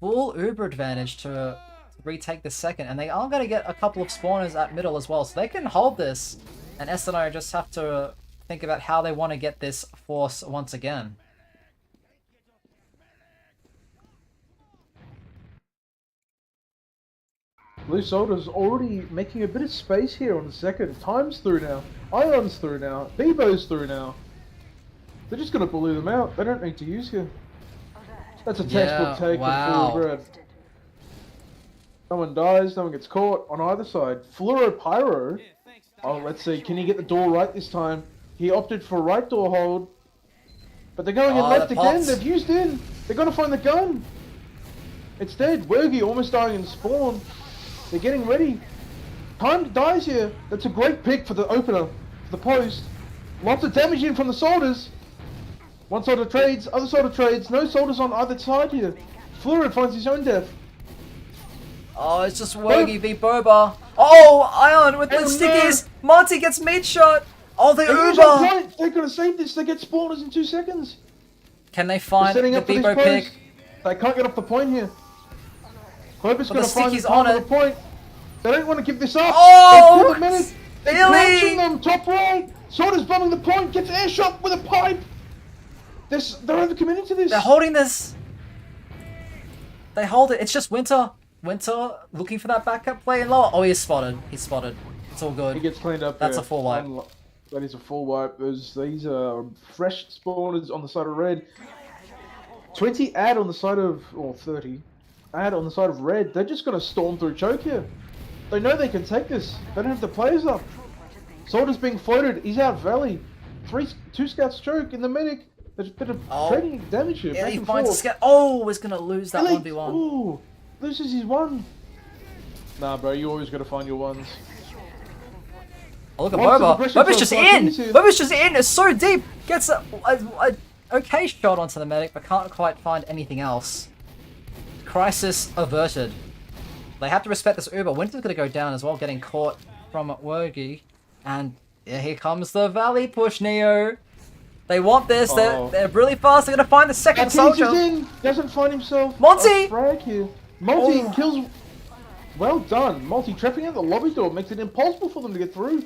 full Uber advantage to retake the second, and they are gonna get a couple of spawners at middle as well, so they can hold this. And SNO just have to think about how they want to get this force once again. Blue Soldier's already making a bit of space here on the second. Time's through now. Ion's through now. Bebo's through now. They're just going to bully them out. They don't need to use here. That's a textbook take wow. of full red. No one dies, no one gets caught on either side. Fluoro Pyro. Oh, let's see. Can he get the door right this time? He opted for right door hold. But they're going in left again. They've used in. They're going to find the gun. It's dead. Wergy almost dying in spawn. They're getting ready. Time dies here. That's a great pick for the opener. For the post. Lots of damage in from the soldiers. One soldier trades, other soldier trades. No soldiers on either side here. Fluoro finds his own death. Oh, it's just Wergy v Boba. Oh, Ion with the stickies. Monty gets meat shot. Oh, the Uber. They're going to save this. They get spawners in 2 seconds. Can they find the Bebo pick? They can't get off the point here. Boba's going to find stickies the on time it. the point. They don't want to give this up. Oh, they minute. They're crouching them. Top right. Soda's bombing the point. Gets air shot with a pipe. They're overcommitting to this. They're holding this. They hold it. It's just Winter. Winter looking for that backup play in lower. Oh, he's spotted. He's spotted. It's all good. He gets cleaned up. That's there. a full wipe. That is a full wipe. These are fresh spawners on the side of red. 20 add on the side of, or 30 add on the side of red. They're just going to storm through choke here. They know they can take this. They don't have the players up. Soldier's being floated. He's out valley. 2 scouts choke in the medic. There's a bit of trading damage here. Yeah, back he and finds a forth. scout. Oh, he's gonna lose that Elite. 1v1. Ooh, loses his one. Nah, bro, you always gotta find your ones. Oh, look at Once the Boba. progression Boba's just starts in. easy. Boba's just in. It's so deep. Gets a okay shot onto the medic, but can't quite find anything else. Crisis averted. They have to respect this Uber. Winter's gonna go down as well, getting caught from Wergy. And yeah, here comes the valley push, Neo. They want this. They're really fast. They're gonna find the second soldier. In. Doesn't find himself. Monty! A frag here. Monty kills. Well done. Monty trapping out the lobby door makes it impossible for them to get through.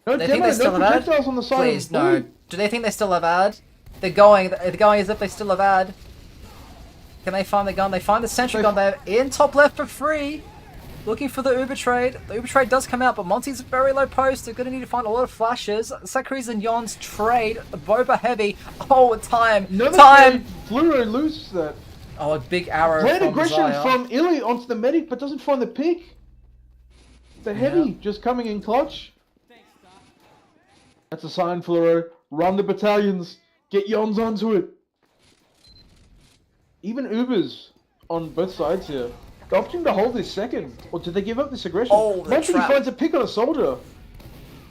No They demo, think they still no have ad? projectiles on the side Please, of no. blue. Do they think they still have ad? They're going as if they still have ad. Can they find the gun? They find the sentry gun. They're in top left for free. Looking for the Uber trade. The Uber trade does come out, but Monty's a very low post. They're going to need to find a lot of flashes. Sakri's and Yon's trade. Boba heavy. Oh, time. Another Time. Fluoro loses that. Oh, a big arrow Great from aggression Zaya. from Illy onto the medic, but doesn't find the pick. The heavy just coming in clutch. That's a sign, Floro. Run the battalions. Get Yons onto it. Even Ubers on both sides here. They're opting to hold this second. Or did they give up this aggression? Oh, the Maybe he trap. finds a pick on a soldier.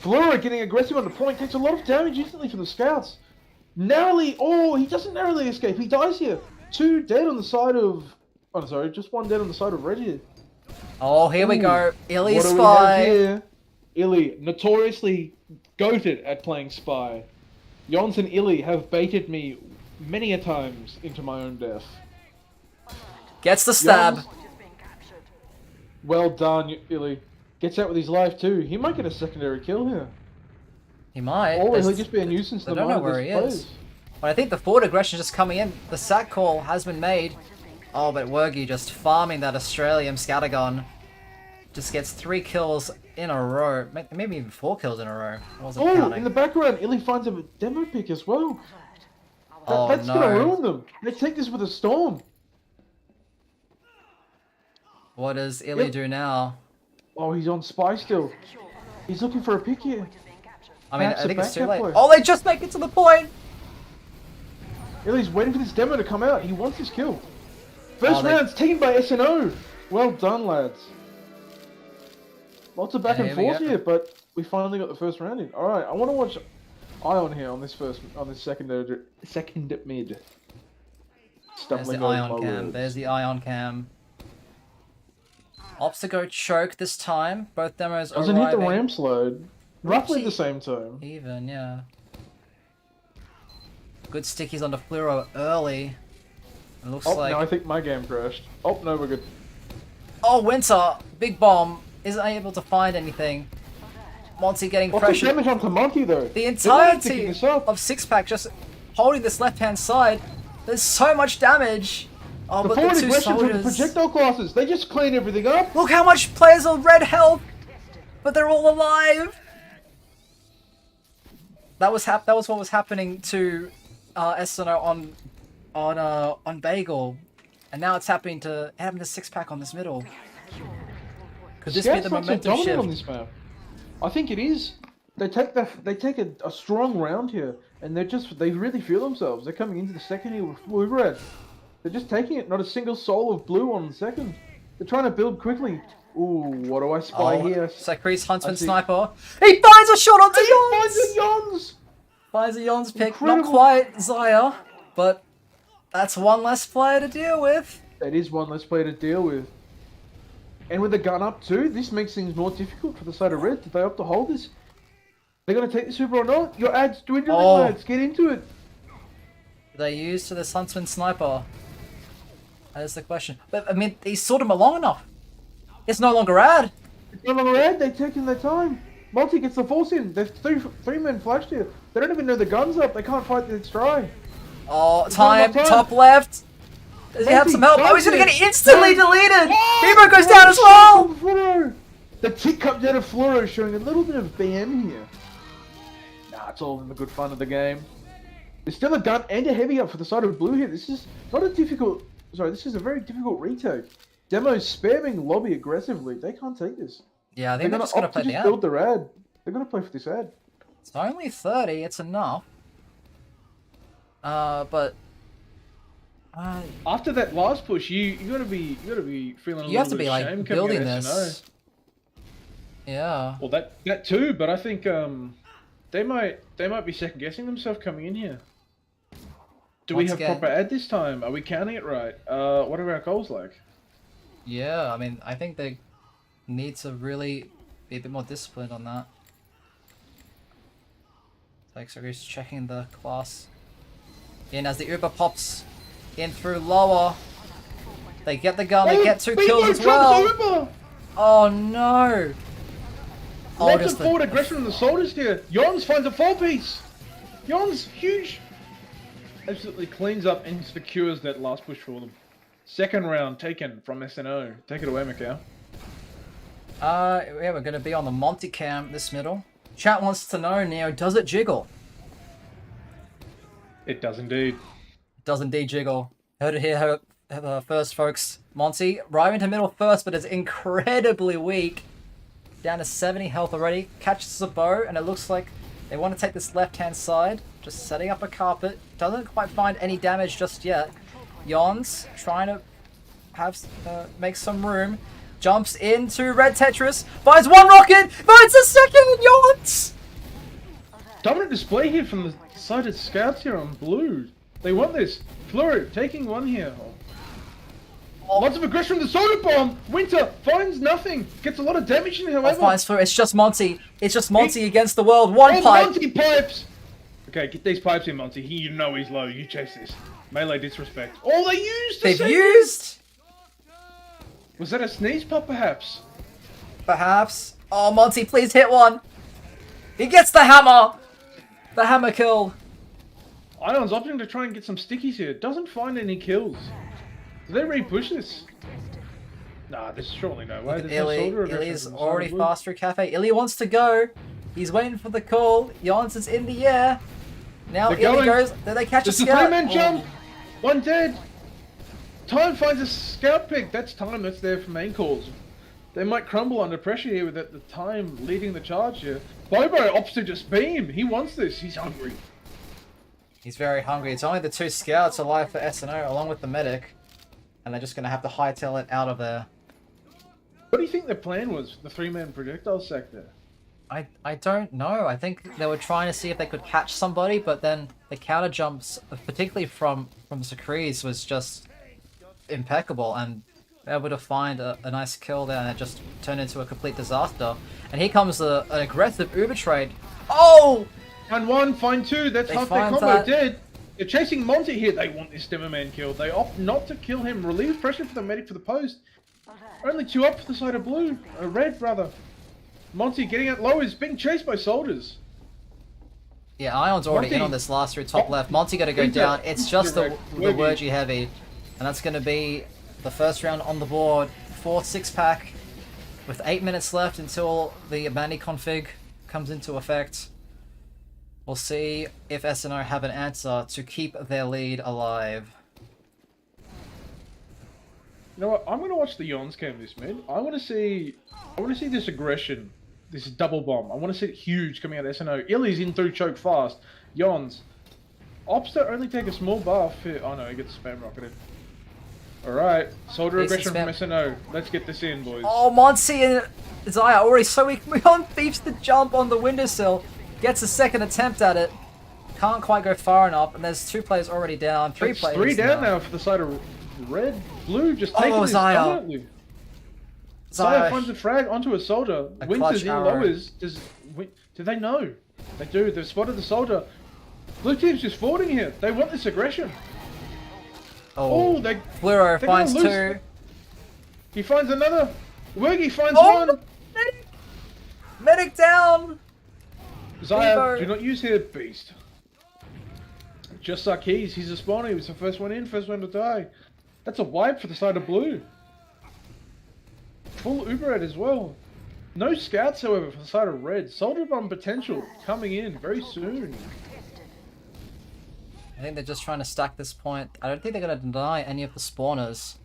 Floro getting aggressive on the point. Takes a lot of damage instantly from the scouts. Narrowly. Oh, he doesn't narrowly escape. He dies here. 2 dead on the side of... Oh, sorry. Just 1 dead on the side of Red here. Oh, here we go. Illy What do we have Spy. here? Illy, notoriously goated at playing Spy. Jons and Illy have baited me many a times into my own death. Gets the stab. Jons, well done, Illy. Gets out with his life too. He might get a secondary kill here. He might. Or There's- he'll just be a nuisance they to the don't know mind of where these he is. players. But I think the forward aggression is just coming in. The sack call has been made. Oh, but Wergy just farming that Australian scattergun. Just gets 3 kills in a row. Maybe even 4 kills in a row. I wasn't Oh, counting. in the background, Illy finds a demo pick as well. Oh, That's no. gonna ruin them. They take this with a storm. What does Illy Yep. do now? Oh, he's on Spy still. He's looking for a pick here. I mean, Perhaps I a think it's too backup late. play. Oh, they just make it to the point! Illy's waiting for this demo to come out. He wants his kill. First Oh, they- round's taken by SNO. Well done, lads. Lots of back Yeah, and here we forth go. here, but we finally got the first round in. All right, I want to watch Ion here on this second mid. There's Stumbling the over ion my cam. words. There's the ion cam. Opts to go choke this time. Both demos Doesn't hit the arriving. ramp load. Roughly Actually- the same time. Even, yeah. Good stickies onto Fluoro early. It looks Oh, like... no, I think my game crashed. Oh, no, we're good. Oh, Winter! Big bomb. Isn't able to find anything. Monty getting Lots of pressure. damage onto Monty, though. The They're entire not picking team this up. of Six-Pack just holding this left-hand side. There's so much damage. Oh, The but forward the two aggression from the soldiers... projectile classes. They just clean everything up. Look how much players are red health, but they're all alive. That was what was happening to SNO on Bagel, and now it's happening to Six-Pack on this middle. Could this be Scouts the not so momentum dominant shift? on this map. I think it is. They take a strong round here, and they really feel themselves. They're coming into the second here with blue red. They're just taking it. Not a single soul of blue on the second. They're trying to build quickly. Ooh, what do I spy here? Sacre's Huntsman I see- Sniper. He finds a shot onto Finds Yons! the Yons! Finds a Yons pick. Incredible. Not quite Zaya, but that's one less player to deal with. That is one less player to deal with. And with the gun up too, this makes things more difficult for the side of red. Did they opt to hold this? They're going to take the super or not? Your ads dwindling, Oh. lads. Get into it. They used to this Huntsman Sniper? That is the question. But, I mean, he sorted him long enough. It's no longer ad. It's no longer ad. They're taking their time. Multi gets the force in. There's three men flashed here. They don't even know the gun's up. They can't fight the try. Oh, not time, enough time. top left. Does he have Multi, some help? Oh, he's gonna Multi. get instantly deleted! Oh, Hero goes what down a as shot well! from Fluoro. The tick comes out of Fluoro, showing a little bit of BM here. Nah, it's all in the good fun of the game. There's still a gun and a heavy up for the side of blue here. This is not a difficult... Sorry, this is a very difficult retake. Demo's spamming lobby aggressively. They can't take this. Yeah, I think they're just gonna opt play to the just ad. build their ad. They're gonna play for this ad. It's only 30, it's enough. But... After that last push, you gotta be feeling a you have to little bit be, of like, shame coming building out of SNO. this. Yeah. Well, that too, but I think they might be second guessing themselves coming in here. Do we Once have again- proper ad this time? Are we counting it right? What are our goals like? Yeah, I mean, I think they need to really be a bit more disciplined on that. Like, so he's checking the class in as the Uber pops in through lower. They get the gun, they get 2 kills as well. Uber! Oh no! Oh, Lots just of the, forward aggression from the soldiers here. Jons finds a 4-piece. Jons, huge. Absolutely cleans up and secures that last push for them. Second round taken from SNO. Take it away, Mikcow. yeah, we're gonna be on the Monty cam this middle. Chat wants to know, Neo, does it jiggle? It does indeed. It does indeed jiggle. Heard it here first, folks. Monty, right into middle first, but is incredibly weak. Down to 70 health already. Catches the bow, and it looks like they want to take this left-hand side. Just setting up a carpet. Doesn't quite find any damage just yet. Yons trying to have make some room. Jumps into Red Tetris. Finds one rocket. Finds a second. Yons. Dominant display here from the side of scouts here on blue. They want this. Fleur taking one here. Lots of aggression from the soda bomb. Winter finds nothing. Gets a lot of damage in, however. Finds Fleur. It's just Monty. It's just Monty against the world. One pipe. Monty pipes. Okay, get these pipes in, Monty. You know he's low. You chase this. Melee disrespect. Oh, they used. They've used. Was that a sneeze pop, perhaps? Perhaps. Oh, Monty, please hit one. He gets the hammer. The hammer kill. Ion's opting to try and get some stickies here. Doesn't find any kills. Do they re-push this? Nah, there's surely no way. There's no soldier aggression Illy's from the already side of blue. fast through Cafe. Illy wants to go. He's waiting for the call. Jons is in the air. Now They're Illy going. goes. Then they catch a There's a scout. three-man jump. One dead. Time finds a scout pick. That's time. That's there for main calls. They might crumble under pressure here with the time leading the charge here. Bobo opts to just beam. He wants this. He's hungry. He's very hungry. It's only the two scouts alive for SNO along with the medic. And they're just going to have to hightail it out of there. What do you think their plan was for the three-man projectile sector? I don't know. I think they were trying to see if they could catch somebody, but then the counter jumps, particularly from Sakri's, was just impeccable, and they were able to find a nice kill there, and it just turned into a complete disaster. And here comes an aggressive Uber trade. Oh! Find one, find two. That's They half their find combo that. dead. They're chasing Monty here. They want this Stemmerman killed. They opt not to kill him. Relieve pressure for the medic for the post. Only two up for the side of blue. Red, rather. Monty getting out low is being chased by soldiers. Yeah, Ion's already Monty. in on this last through top left. Monty got to go Winter. down. It's just the Wurgi. Wurgi heavy. And that's going to be the first round on the board. 4th 6-pack with 8 minutes left until the Mandy config comes into effect. We'll see if SNO have an answer to keep their lead alive. You know what? I'm gonna watch the Yons cam this mid. I want to see this aggression, this double bomb. I want to see it huge coming out of SNO. Illy's in through choke fast. Yons. Opps to only take a small buff here. Oh no, he gets spam rocketed. Alright, soldier Decent aggression from SNO. Let's get this in, boys. Oh, Monty and Zaya already so weak. Leon thieves the jump on the windowsill. Gets a second attempt at it. Can't quite go far enough. And there's 2 players already down. 3 It's players 3 down now for the side of red. Blue just taking this Zaya. dominantly. Zaya finds a frag onto a soldier. A Winter's clutch in arrow. lowers. Do they know? They do. They've spotted the soldier. Blue team's just forwarding here. They want this aggression. Oh, Oh, they. Fluoro they're finds gonna 2. lose. He finds another. Wurgi finds Oh, one. medic! Medic down! Zaya, Bevo. do not use here, beast. Just like he's a spawner. He was the first one in, first one to die. That's a wipe for the side of blue. Full Uberat as well. No scouts, however, for the side of red. Soldier bomb potential coming in very soon. I think they're just trying to stack this point. I don't think they're going to deny any of the spawners.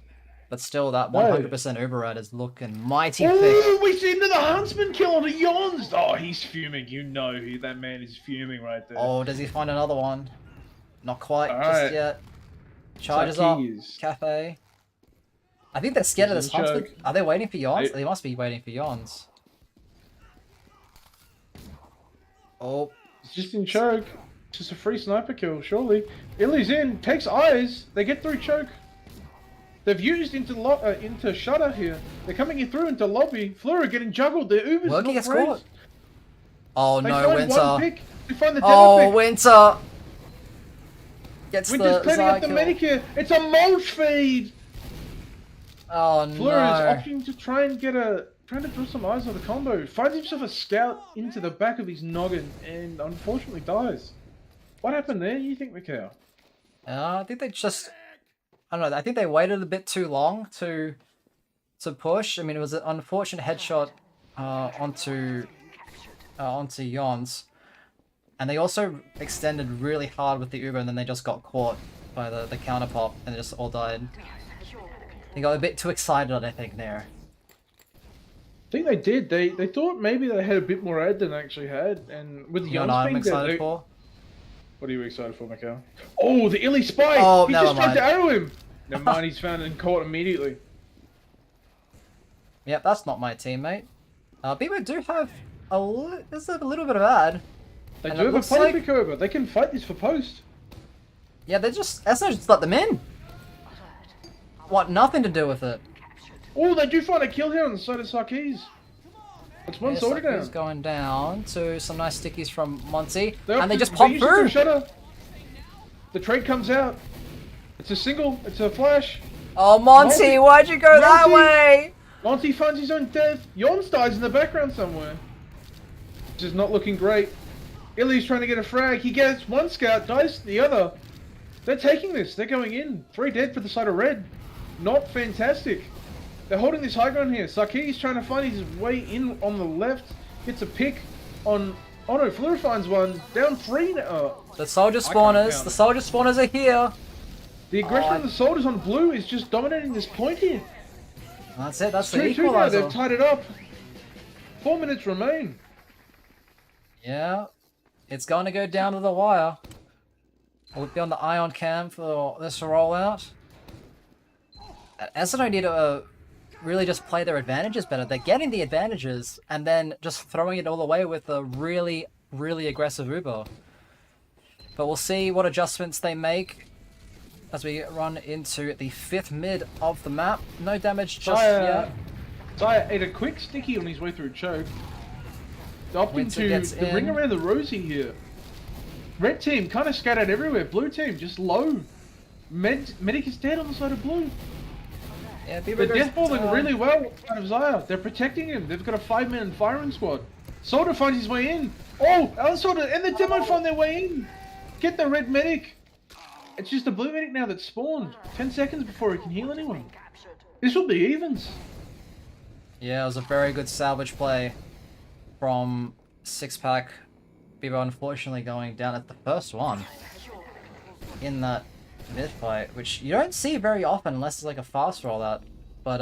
But still, that No. 100% Uberite is looking mighty thick. Oh, we see another huntsman kill on a Yons. Oh, he's fuming. You know that man is fuming right there. Oh, does he find another one? Not quite Alright. just yet. Charges up. Keys. Cafe. I think they're scared of He's this in huntsman. choke. Are they waiting for Yons? I- They must be waiting for Yons. Oh, It's just in choke. Just a free sniper kill, surely. Illy's in, takes eyes. They get through choke. They've used into shutter here. They're coming in through into lobby. Fleur getting juggled. Their Uber's Wurgi not gets great. caught. Oh They no, find Winter. one pick. They find the Oh, demo pick. Winter. Gets Winter's the cleaning up the Zaya medic kill. here. It's a mulch feed. Oh Fleur is no. opting to trying to draw some eyes on the combo. Finds himself a scout into the back of his noggin and unfortunately dies. What happened there, you think, Mikcow? I think they just... I don't know, I think they waited a bit too long to push. I mean, it was an unfortunate headshot onto Yons. And they also extended really hard with the Uber and then they just got caught by the counter pop and they just all died. They got a bit too excited, I think, there. I think they did. They thought maybe they had a bit more ad than they actually had, and with You know what I'm Young's being there, excited for? What are you excited for, Mikcow? Oh, the illy spy! Oh, he never just tried mind. to arrow him! Never mind, he's found and caught immediately. Yep, that's not my teammate. People do have there's a little bit of ad. They And do it have a looks play like- pick over. They can fight this for post. Yeah, they SNO just let them in. What, nothing to do with it. Oh, they do find a kill here on the side of Sarkis. That's one Yeah, soldier down. Saku's going down to some nice stickies from Monty. They're And they up just to- pop use it to through. Shutter. The trade comes out. It's a single. It's a flash. Oh, Monty, why'd you go that Monty! way? Monty finds his own death. Yons dies in the background somewhere. This is not looking great. Illy's trying to get a frag. He gets one scout, dies the other. They're taking this. They're going in. 3 dead for the side of red. Not fantastic. They're holding this high ground here. Saki's trying to find his way in on the left. Gets a pick on... Oh no, Fleur finds one. Down 3 now. The soldier can't spawners. count The it. soldier spawners are here. The aggression Oh, of the soldiers on blue is just dominating this point here. That's it. That's the 2-2 now. equalizer. They've tied it up. 4 minutes remain. Yeah, it's going to go down to the wire. We'll be on the ion cam for this rollout. SNO need to really just play their advantages better. They're getting the advantages and then just throwing it all away with a really, really aggressive Uber. But we'll see what adjustments they make as we run into the 5th mid of the map. No damage just yet. Zaya ate a quick sticky on his way through choke. Opting Winter to gets the ring in. around the rosy here. Red team kind of scattered everywhere. Blue team just low. Medic is dead on the side of blue. Yeah, They're deathballing really well out of Zaya. They're protecting him. They've got a 5-man firing squad. Soldier finds his way in. Oh, Alan Soldier and the demo find their way in. Get the red medic. It's just a blue medic now that's spawned. 10 seconds before he can heal anyone. This will be evens. Yeah, it was a very good salvage play from Sixpack. Beaver unfortunately going down at the first one in that mid fight, which you don't see very often unless it's like a fast rollout. But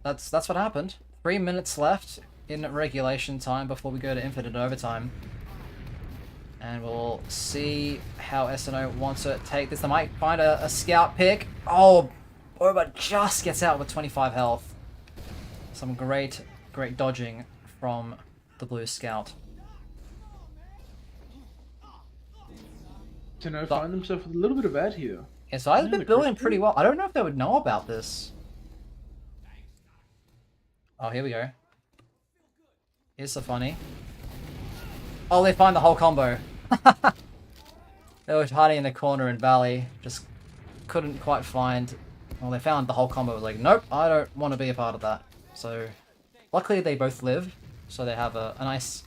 that's what happened. 3 minutes left in regulation time before we go to infinite overtime. And we'll see how SNO wants to take this. They might find a scout pick. Oh, Boba just gets out with 25 health. Some great dodging from the blue scout. To know, find themselves with a little bit of ad here. Yeah, so I've Yeah, been the building Christian. pretty well. I don't know if they would know about this. Oh, here we go. Here's the funny. Oh, they find the whole combo. They were hiding in the corner in Valley. Just couldn't quite find... Well, they found the whole combo. Was like, nope, I don't want to be a part of that. So, luckily they both live. So they have a nice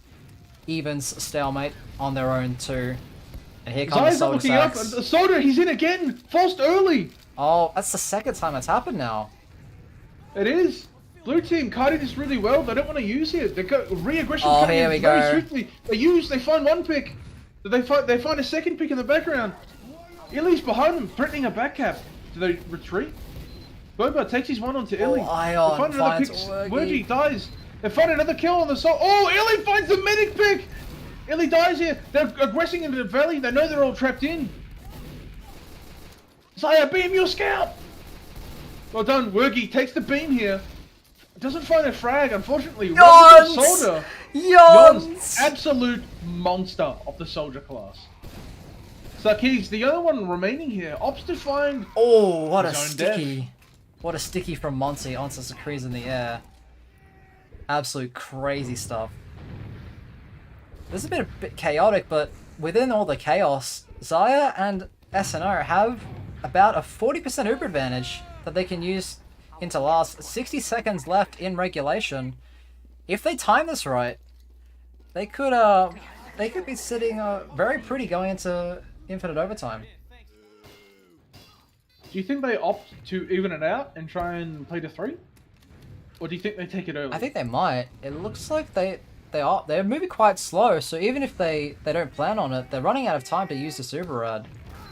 evens stalemate on their own too. And here comes the Zaya's not soldier looking up. sacks. The soldier, he's in again. Forced early. Oh, that's the second time that's happened now. It is. Blue team kiting this really well. They don't want to use it. They got re-aggression Oh, coming here in we very go. swiftly. They find one pick. They find a second pick in the background. Illy's behind them, threatening a back cap. Do they retreat? Boba takes his one onto Illy. Ion They find another pick. finds Wergy. Wergy dies. They find another kill on the side. Oh, Illy finds the medic pick. Illy dies here. They're aggressing into the valley. They know they're all trapped in. Zaya, beam your scout. Well done. Wergy takes the beam here. Doesn't find a frag, unfortunately. Yons! Soldier. Yons! Absolute monster of the soldier class. Sarkis, the other one remaining here, opts to find... Oh, what a His own sticky. What a sticky from Monty onto Sakri's in the air. Absolute crazy stuff. This has been a bit chaotic, but within all the chaos, Zaya and SNO have about a 40% Uber advantage that they can use into last. 60 seconds left in regulation. If they time this right, they could be sitting very pretty going into infinite overtime. Do you think they opt to even it out and try and play to 3? Or do you think they take it early? I think they might. It looks like they're moving quite slow, so even if they don't plan on it, they're running out of time to use the super rad.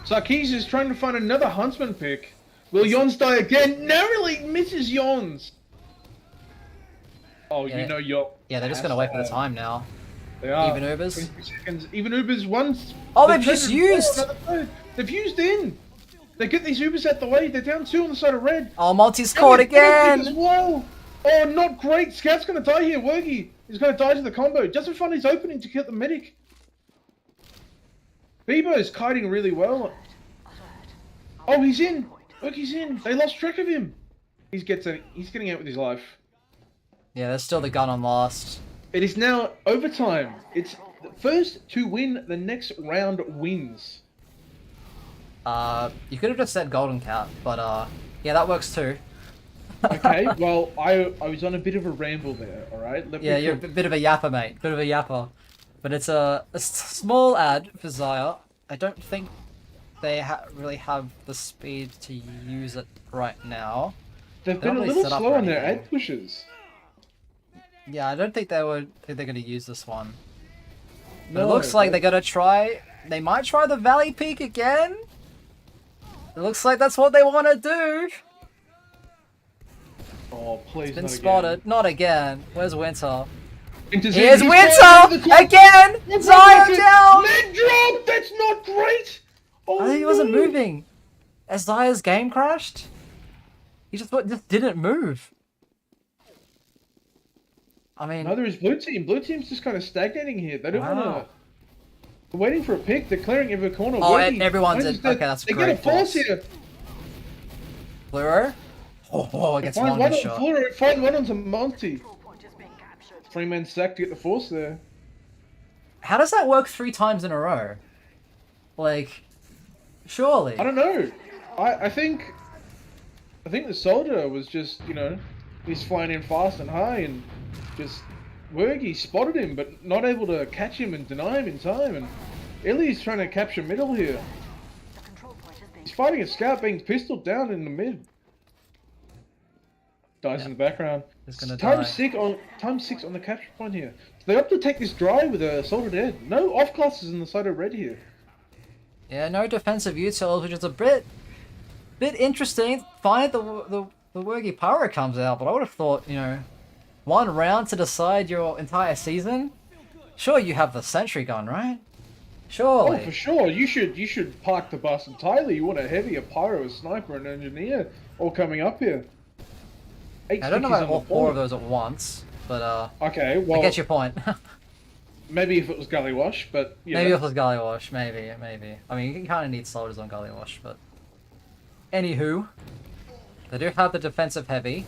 Sarkis is trying to find another huntsman pick. Will Yons die again? Narrowly misses Yons. Oh, Yeah. you know Yon. Yeah, they're just gonna wait for the time now. They are. Even Ubers. 22 seconds. Even Ubers once. Oh, they've just used! They've used in. They get these Ubers out the way. They're down 2 on the side of red. Oh, Monty's caught As again! well. Oh, not great. Scout's gonna die here. Wergy is gonna die to the combo. Doesn't find his opening to kill the medic. Bebo's kiting really well. Oh, he's in. Look, he's in. They lost track of him. He's getting out with his life. Yeah, there's still the gun on last. It is now overtime. It's the first to win the next round wins. You could have just said golden cat, but yeah, that works too. Okay, well, I was on a bit of a ramble there, alright? Yeah, you're a bit of a yapper, mate. Bit of a yapper. But it's a small ad for Xayah. I don't think they really have the speed to use it right now. They've been a little slow on their ad pushes. Yeah, I don't think they're going to use this one. But it looks like they're going to try... They might try the Valley Peak again? It looks like that's what they want to do. Oh, please, It's been not spotted. again. Not again. Where's Winter? Winter's Here's in. Winter! Again! Xayah down! Mid drop! That's not great! Oh, I think he wasn't moving. As Xayah's game crashed? He just didn't move. I mean... Neither is Blue Team. Blue Team's just kind of stagnating here. They don't want Wow. to... They're waiting for a pick. They're clearing every corner. Oh, Wergy, everyone's in. Wergy's dead. Okay, that's They great. get a force here. Fluoro? Oh, it gets one Find shot. Fluoro, find one onto Monty. 3-man sack to get the force there. How does that work 3 times in a row? Like, surely. I don't know. I think the soldier was just, you know, he's flying in fast and high and just Wergy spotted him but not able to catch him and deny him in time, and Illy's trying to capture middle here. He's fighting a scout being pistoled down in the mid. Dies in the background. He's gonna time die. 6 on the capture point here. So they opt to take this drive with a soldier dead. No off classes in the side of red here. Yeah, no defensive utils, which is a bit interesting. Fine, the Wergy Pyro comes out, but I would have thought, you know, 1 round to decide your entire season? Sure, you have the sentry gun, right? Surely. Oh, for sure. You should park the bus entirely. You want a heavy, a pyro, a sniper, an engineer, all coming up here. I don't know about all 4 of those at once, but okay, well, I get your point. maybe if it was Gully Wash, but yeah. Maybe if it was Gully Wash, maybe. I mean, you kind of need soldiers on Gully Wash, but anywho, they do have the defensive heavy.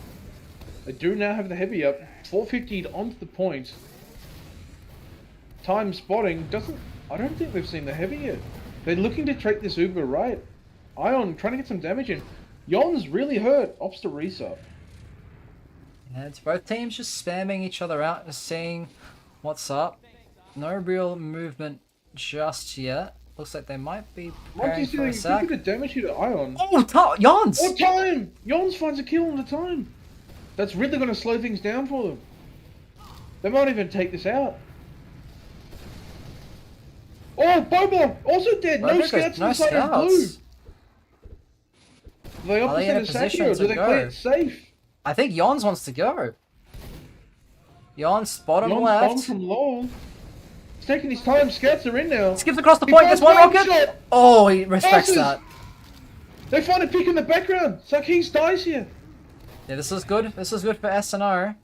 They do now have the heavy up. 450 onto the point. Time spotting doesn't. I don't think they've seen the heavy yet. They're looking to take this Uber right. Ion trying to get some damage in. Yon's really hurt. Opps to reset. Yeah, it's both teams just spamming each other out and seeing what's up. No real movement just yet. Looks like they might be preparing Monty's for doing a a sack. bit of damage here to Ion. Oh, Yons! What time? Yons finds a kill on the time. That's really going to slow things down for them. They might even take this out. Oh, Boba! Also dead! No scouts inside of blue! They Are they in a opposite a position Sakio. to Do they play go? it safe? I think Yons wants to go. Yons bottom Yon's left. bomb from long. He's taking his time. Scouts are in now. Skips across the He point, finds gets one one rocket! shot. Oh, he respects Passes. that. They find a pick in the background. Sakis dies here. Yeah, this is good. This is good for SNO.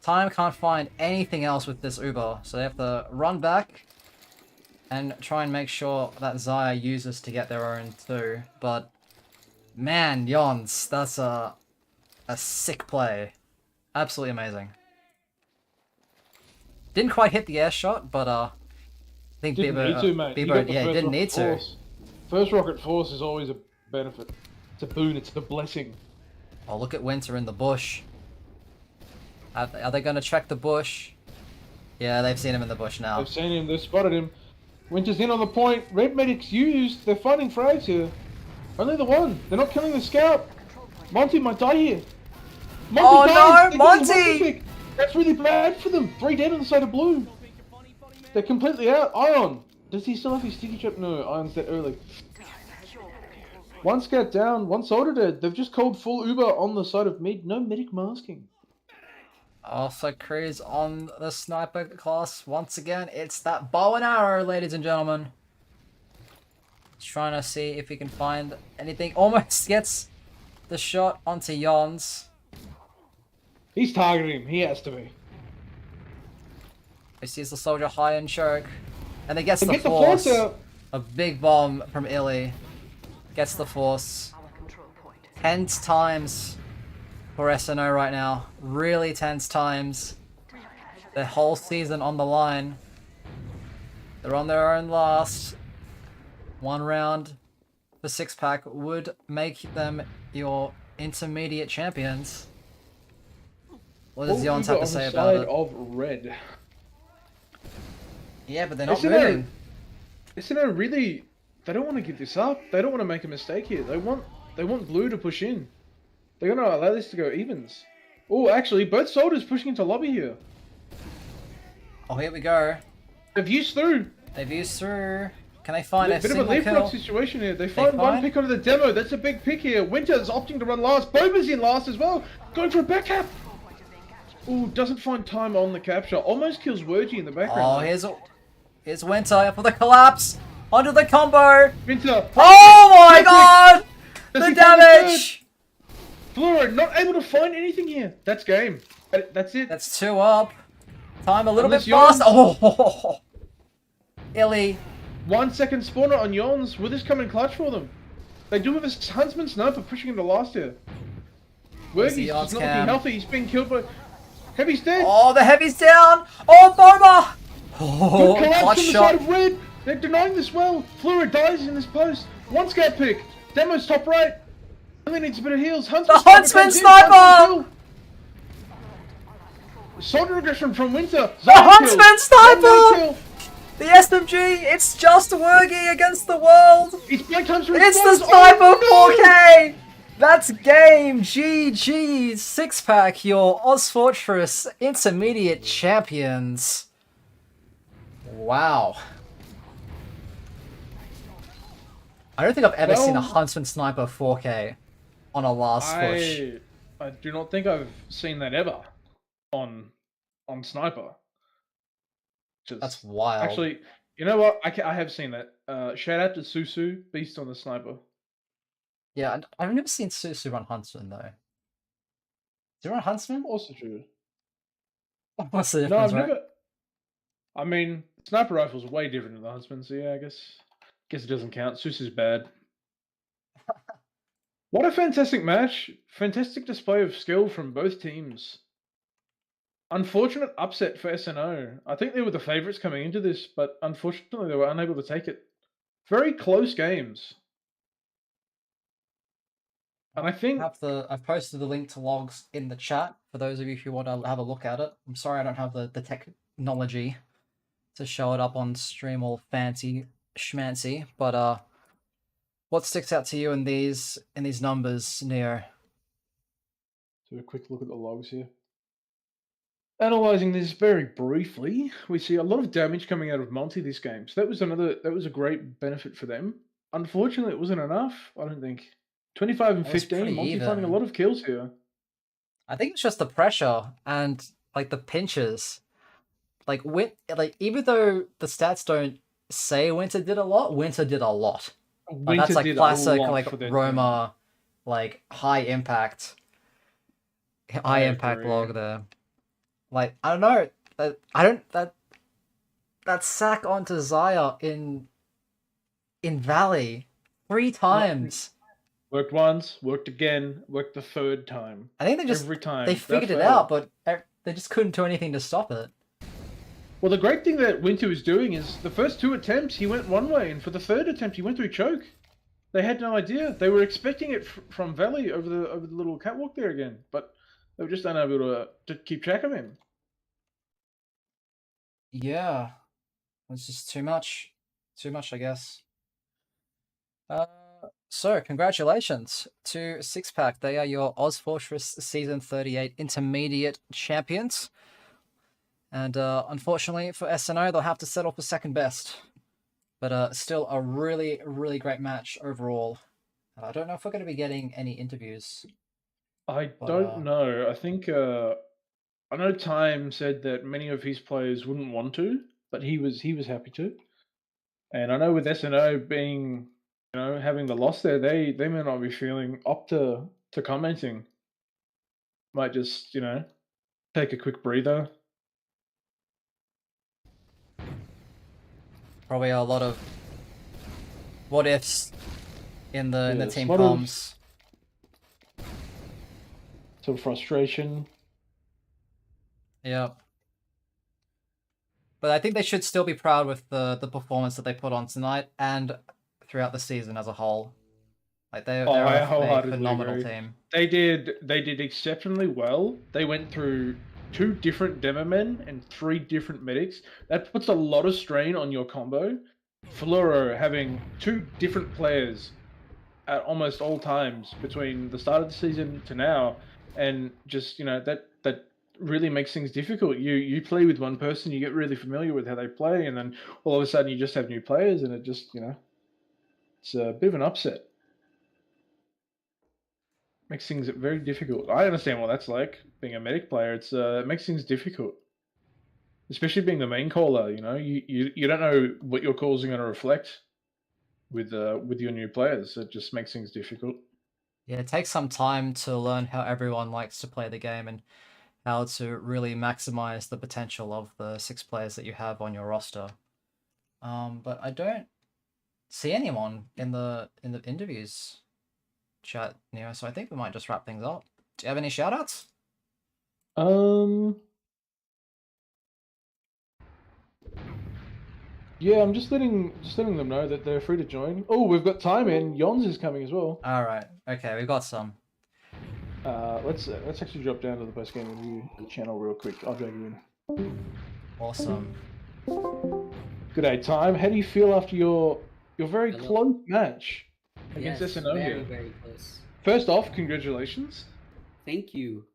Time can't find anything else with this Uber, so they have to run back and try and make sure that Xayah uses to get their own too. But man, Yons, that's a sick play. Absolutely amazing. Didn't quite hit the air shot, but I think Didn't need to, mate. You Bieber, got the yeah, first didn't rocket need to. force. First rocket force is always a benefit. It's a boon. It's a blessing. Oh, look at Winter in the bush. Are they going to check the bush? Yeah, they've seen him in the bush now. They've seen him. They've spotted him. Winter's in on the point. Red medic's used. They're fighting frags here. Only the one. They're not killing the scout. Monty might die here. Monty Oh, dies. no, They got the Monty! pick. That's really bad for them. 3 dead on the side of blue. They're completely out. Ion. Does he still have his sticky trap? No, Ion's dead early. One scout down, one soldier dead. They've just called full Uber on the side of mid. No medic masking. Also, Cruz on the sniper class. Once again, it's that bow and arrow, ladies and gentlemen. Just trying to see if he can find anything. Almost gets the shot onto Yons. He's targeting him. He has to be. He sees the soldier high and choke. And then gets the Get the force. force out. A big bomb from Illy. Gets the force. Tense times for SNO right now. Really tense times. Their whole season on the line. They're on their own last. One round for six-pack would make them your intermediate champions. What does Yons have to say about it? Of red. Yeah, but they're not SNO, moving. SNO really, they don't want to give this up. They don't want to make a mistake here. They want blue to push in. They're going to allow this to go evens. Oh, actually, both soldiers pushing into lobby here. Oh, here we go. They've used through. They've used through. Can they find a bit of a single leapfrog kill? situation here. They find one pick onto the demo. That's a big pick here. Winter's opting to run last. Boba's in last as well. Going for a back cap. Ooh, doesn't find time on the capture. Almost kills Wurgy in the background. Oh, here's Winter for the collapse. Onto the combo. Winter. Oh my god! The damage! Fleur not able to find anything here. That's game. That's it. That's 2 up. Time a little Unless bit fast. Yons- Oh, Illy. 1 second spawner on Yons. Will this come in clutch for them? They do have a Huntsman sniper pushing him to last here. Where's the Wurgy's Yons just not cam? looking healthy. He's being killed by... Heavy's dead. Oh, the heavy's down. Oh, Boba. Good Oh, collapse clutch on the shot. side of red. They're denying this well. Fleur dies in this post. One scout pick. Demo's top right. Really needs a bit of heals. The Huntsman sniper! Soldier aggression from Winter. The Huntsman Sniper! sniper! The SMG, it's just Wurgy against the world. It's Black Times for It's the response. Sniper Oh, no! 4K! That's game! GG! Six-pack, your Ozfortress intermediate champions. Wow. I don't think I've ever seen a Huntsman Sniper 4K on a last push. I do not think I've seen that ever on Sniper. That's wild. Actually, you know what? I have seen that. Shout out to Susu, Beast on the Sniper. Yeah, I've never seen Susu run Huntsman though. Do you run Huntsman? Also true. What's the No, difference, I've right? never. I mean, Sniper rifles are way different than the Huntsman, so yeah, I guess it doesn't count. Susu's bad. What a fantastic match! Fantastic display of skill from both teams. Unfortunate upset for SNO. I think they were the favourites coming into this, but unfortunately they were unable to take it. Very close games. And I think I've posted the link to logs in the chat for those of you who want to have a look at it. I'm sorry I don't have the technology to show it up on stream all fancy schmancy, but what sticks out to you in these numbers, Neo? do a quick look at the logs here. Analysing this very briefly, we see a lot of damage coming out of Monty this game. So that was a great benefit for them. Unfortunately, it wasn't enough, I don't think. 25 and That was 15, pretty Monty finding a even. lot of kills here. I think it's just the pressure and like the pinches. Like even though the stats don't say Winter did a lot, Winter did a lot. Like, that's like did a classic lot like for their Roma, like high impact agree. log there. Like I don't know, that sack onto Zaya in Valley 3 times. Worked once, worked again, worked the third time. I think they just Every time. they That figured it failed. out, but they just couldn't do anything to stop it. Well, the great thing that Winter was doing is the first 2 attempts he went one way, and for the third attempt he went through choke. They had no idea. They were expecting it from Valley over the little catwalk there again, but they were just unable to keep track of him. Yeah, it's just too much, I guess. So congratulations to Six-Pack. They are your Ozfortress Season 38 Intermediate Champions. And unfortunately for SNO, they'll have to settle for second best. But still a really, really great match overall. I don't know if we're going to be getting any interviews. I But, don't know. I think I know Time said that many of his players wouldn't want to, but he was happy to. And I know with SNO being, having the loss there, they may not be feeling up to commenting. Might just, take a quick breather. probably a lot of what ifs in the Yes, team a lot of comms. some frustration. Yeah. But I think they should still be proud with the performance that they put on tonight and throughout the season as a whole. Like they're I a wholeheartedly phenomenal agree. team. They did exceptionally well. They went through 2 different demo men and 3 different medics. That puts a lot of strain on your combo. Fluoro having 2 different players at almost all times between the start of the season to now, and just that really makes things difficult. You play with one person, you get really familiar with how they play, and then all of a sudden you just have new players, and it just it's a bit of an upset. Makes things very difficult. I understand what that's like being a medic player. It makes things difficult, especially being the main caller. You don't know what your calls are going to reflect with your new players. It just makes things difficult. Yeah, it takes some time to learn how everyone likes to play the game and how to really maximize the potential of the 6 players that you have on your roster. But I don't see anyone in the interviews chat, Neo, so I think we might just wrap things up. Do you have any shoutouts? Um. Yeah, I'm just letting them know that they're free to join. Oh, we've got time in. Yons is coming as well. All right. Okay, we've got some. Let's actually drop down to the post game review channel real quick. I'll drag you in. Awesome. Good day, Time. How do you feel after your very Hello. close match against Yes, SNO very, here? very close. First off, congratulations. Thank you.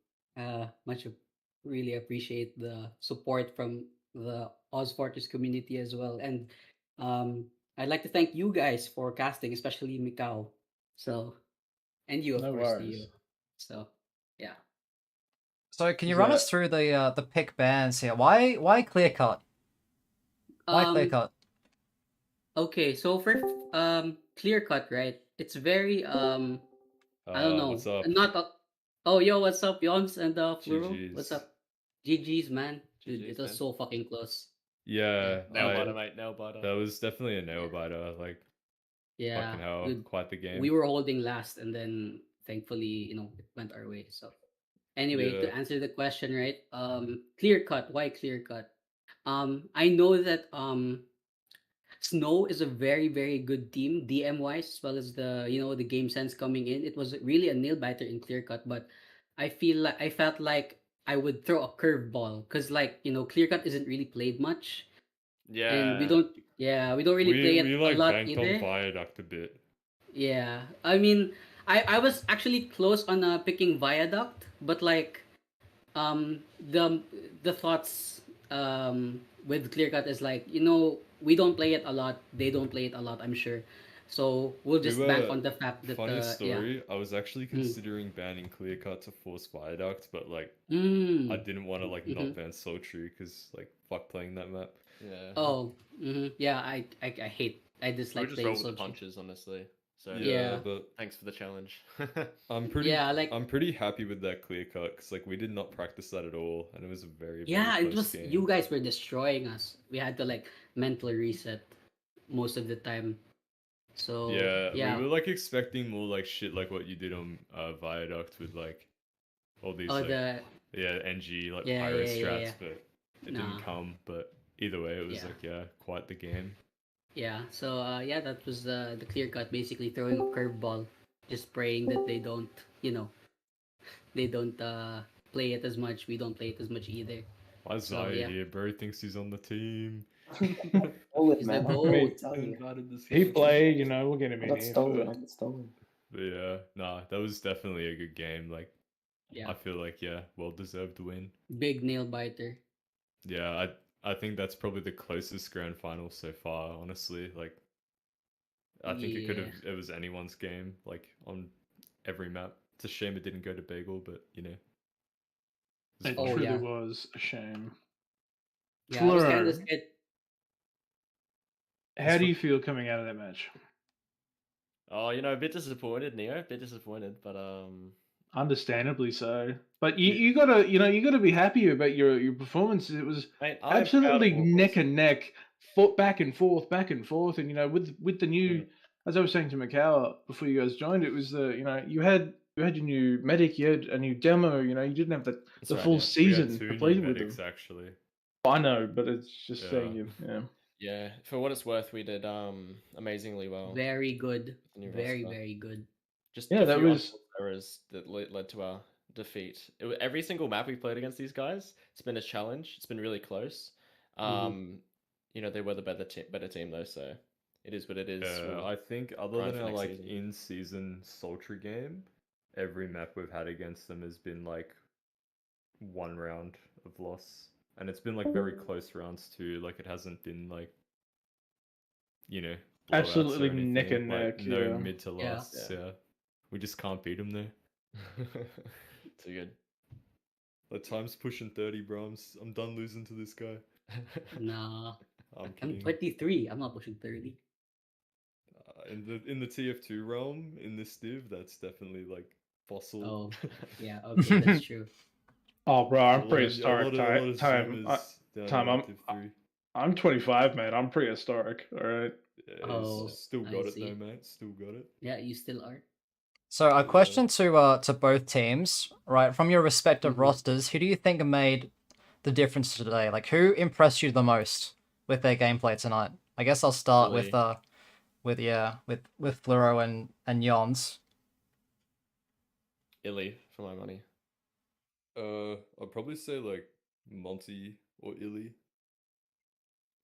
Really appreciate the support from the Ozfortress community as well. And I'd like to thank you guys for casting, especially Mikcow. So, and you, of No course, to worries. you. So, yeah. So can you Is run that- us through the pick bands here? Why clear cut? Why clear cut? Okay, so for clear cut, right? It's very I don't know. What's up? Not oh yo, what's up, Yons and Fluro? GGs. What's up? GG's, man. Dude, GGs, it was man. so fucking close. Yeah, Nail biter, mate. Nail biter. that was definitely a nail biter. Like, Yeah, fucking hell, dude, quite the game. we were holding last, and then thankfully, it went our way. So, anyway, to Yeah. answer the question, right? Clear cut. Why clear cut? I know that SNO is a very, very good team, DM wise, as well as the game sense coming in. It was really a nail biter in clear cut, but I felt like I would throw a curveball because clear cut isn't really played much, Yeah. and we don't really play it we a like lot banked either. on Viaduct a bit. Yeah, I mean, I was actually close on picking Viaduct, but the thoughts with clear cut is we don't play it a lot, they don't play it a lot, I'm sure, so we'll just bank on the fact that Funny story, yeah. I was actually considering banning Clear Cut to force Viaduct, but I Mm. didn't want to not ban Sultry because fuck playing that map. Yeah. Oh, yeah, I dislike We'll just playing roll with the Sultry. punches, honestly. So Yeah. But thanks for the challenge. I'm pretty Yeah, I'm pretty happy with that Clear Cut because we did not practice that at all, and it was a very Yeah, very it close was game. you guys were destroying us. We had to mental reset most of the time. So Yeah, we were expecting more shit like what you did on Viaduct with all these the NG Yeah, pyro yeah, yeah, strats, yeah. but it Nah. didn't come. But either way, it was Yeah. quite the game. Yeah, so that was the clear cut, basically throwing a curveball, just praying that they don't play it as much. We don't play it as much either. Why So, Zaya yeah. here, bro? Thinks he's on the team. Hold it, He's man. the I'm goat. gonna tell you. He played, we'll get him I in got here. stolen. I got stolen. But yeah, nah, that was definitely a good game. Yeah, I feel well deserved win. big nail biter. Yeah, I think that's probably the closest grand final so far. Honestly, I think it could Yeah. have. It was anyone's game, like on every map. It's a shame it didn't go to Bagel, but you know. It's It Oh, fine. truly yeah. was a shame. Yeah, I was kind of Fleur, scared. how do you feel coming out of that match? Oh, a bit disappointed, Neo. A bit disappointed, but Understandably so. But You- you gotta be happy about your performances. It was mate, I'm proud of absolutely all of neck us. and neck, foot back and forth, and with the new, as I was saying to Mikcow before you guys joined, it was you had your new medic, you had a new demo, you didn't have That's the right, full yeah. we had season to two play new with them. medics actually. I know, but it's just Yeah. saying you, yeah. Yeah, for what it's worth, we did amazingly well. Very good. with the new Very, roster. very good. Just Yeah, a that few was errors that led to our defeat. Every single map we played against these guys, it's been a challenge. It's been really close. They were the better team though, so it is what it is. Yeah, We'll I think other grind than for our next like season. in-season sultry game, every map we've had against them has been like one round of loss, and it's been like very close rounds too. Like it hasn't been like blowouts absolutely or anything. neck and like neck. no Yeah. mid to Yeah. lasts. Yeah. We just can't beat them there. Too good. Like time's pushing 30, bro. I'm done losing to this guy. Nah. I'm I'm kidding. 23. I'm not pushing 30. In the TF2 realm, in this div, that's definitely like fossil. Oh, yeah. Okay, that's true. Oh, bro, I'm A prehistoric. lot of Time. streamers down Time. in Div 3. I'm 25, mate. I'm prehistoric. All right. Yeah, Oh, still I got it see. though, mate. Still got it. Yeah, you still are. So a question to both teams, right? From your respective rosters, who do you think made the difference today? Like who impressed you the most with their gameplay tonight? I guess I'll start with Fluoro and Yons. Illy for my money. I'd probably say like Monty or Illy.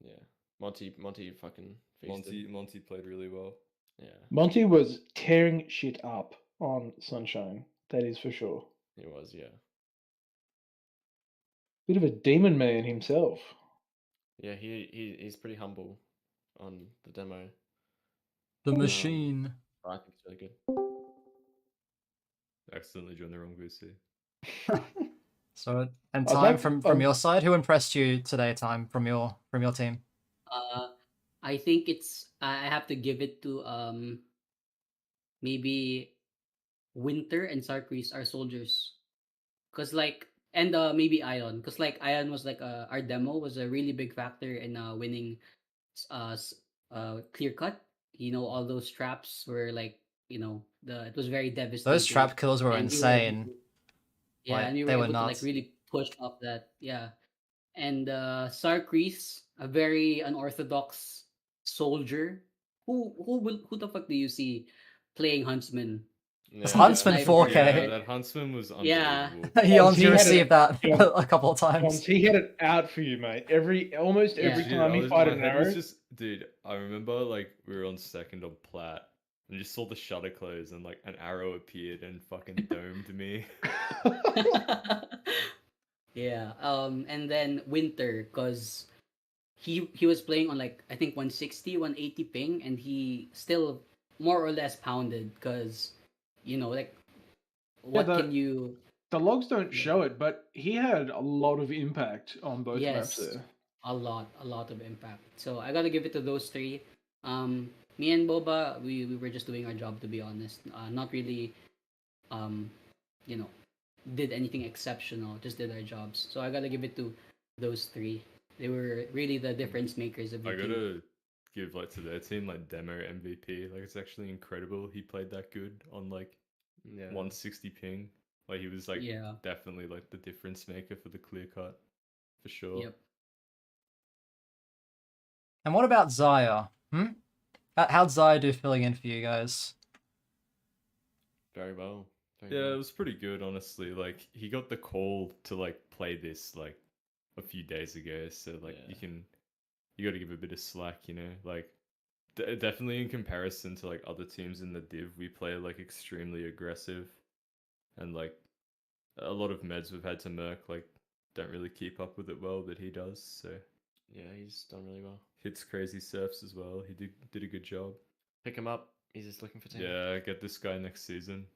Yeah, Monty fucking feasted. Monty played really well. Yeah, Monty was tearing shit up on Sunshine. That is for sure. he was. Yeah, Bit of a demon man himself. yeah. He's pretty humble on the demo. The machine. I think it's really good. Accidentally joined the wrong VC. So and I'd Time like- from your side, who impressed you today? Time from your team. I think I have to give it to maybe Winter and Sarkris, our soldiers. Cause and maybe Ion. Cause Ion was our demo was a really big factor in winning clear cut. All those traps were it was very devastating. Those trap kills were and we insane. and we were they were able to nuts. really push up that. Yeah. And Sarkris, a very unorthodox soldier. Who the fuck do you see playing Huntsman? It's Yeah, Huntsman Sniper. 4K. Yeah, that Huntsman was Yeah. unbelievable. Yons, he you had received that yeah. a couple of times. He had it out for you, mate. Almost every Yeah. Dude, time he fired an my head was arrow. dude, I remember like we were on second on plat and just saw the shutter close and like an arrow appeared and fucking domed me. Yeah. And then Winter, cause he was playing on I think 160, 180 ping, and he still more or less pounded, cause what can you? The logs don't show it, but he had a lot of impact on both maps Yes, there. a lot of impact. So I gotta give it to those three. Me and Boba, we were just doing our job, to be honest. Not really, did anything exceptional. Just did our jobs. So I gotta give it to those three. They were really the difference makers of the I team. gotta give like to their team like demo MVP. Like it's actually incredible. He played that good on like 160 ping. Like he was like Yeah. definitely like the difference maker for the clear cut, for sure. Yep. And what about Zaya? How'd Zaya do filling in for you guys? very well. Yeah, it was pretty good, honestly. Like he got the call to like play this like a few days ago, so like you got to give a bit of slack, Like definitely in comparison to like other teams in the div, we play like extremely aggressive, and like a lot of meds we've had to merc like don't really keep up with it well, but he does. So Yeah, he's done really well. hits crazy surfs as well. He did a good job. Pick him up. He's just looking for team. Yeah, get this guy next season.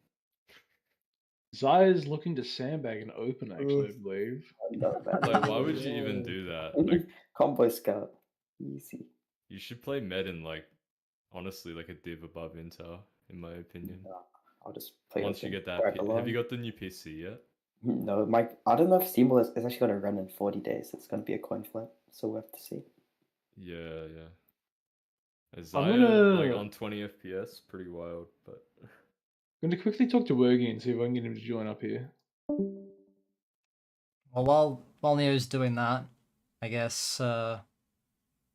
Zaya's looking to sandbag and open, actually, I believe. No, man. Like, why would you even do that? Like, Combo scout. Easy. you should play Med in, like, honestly, like a div above Intel, in my opinion. No, I'll just play Once you open. get that, Drag have along. you got the new PC yet? No, I don't know if Steam is actually going to run in 40 days. It's going to be a coin flip, so we'll have to see. Yeah, yeah. I'm Zaya, gonna- like on 20 FPS, pretty wild, but I'm going to quickly talk to Wergy and see if I can get him to join up here. Well, while Neo's doing that, I guess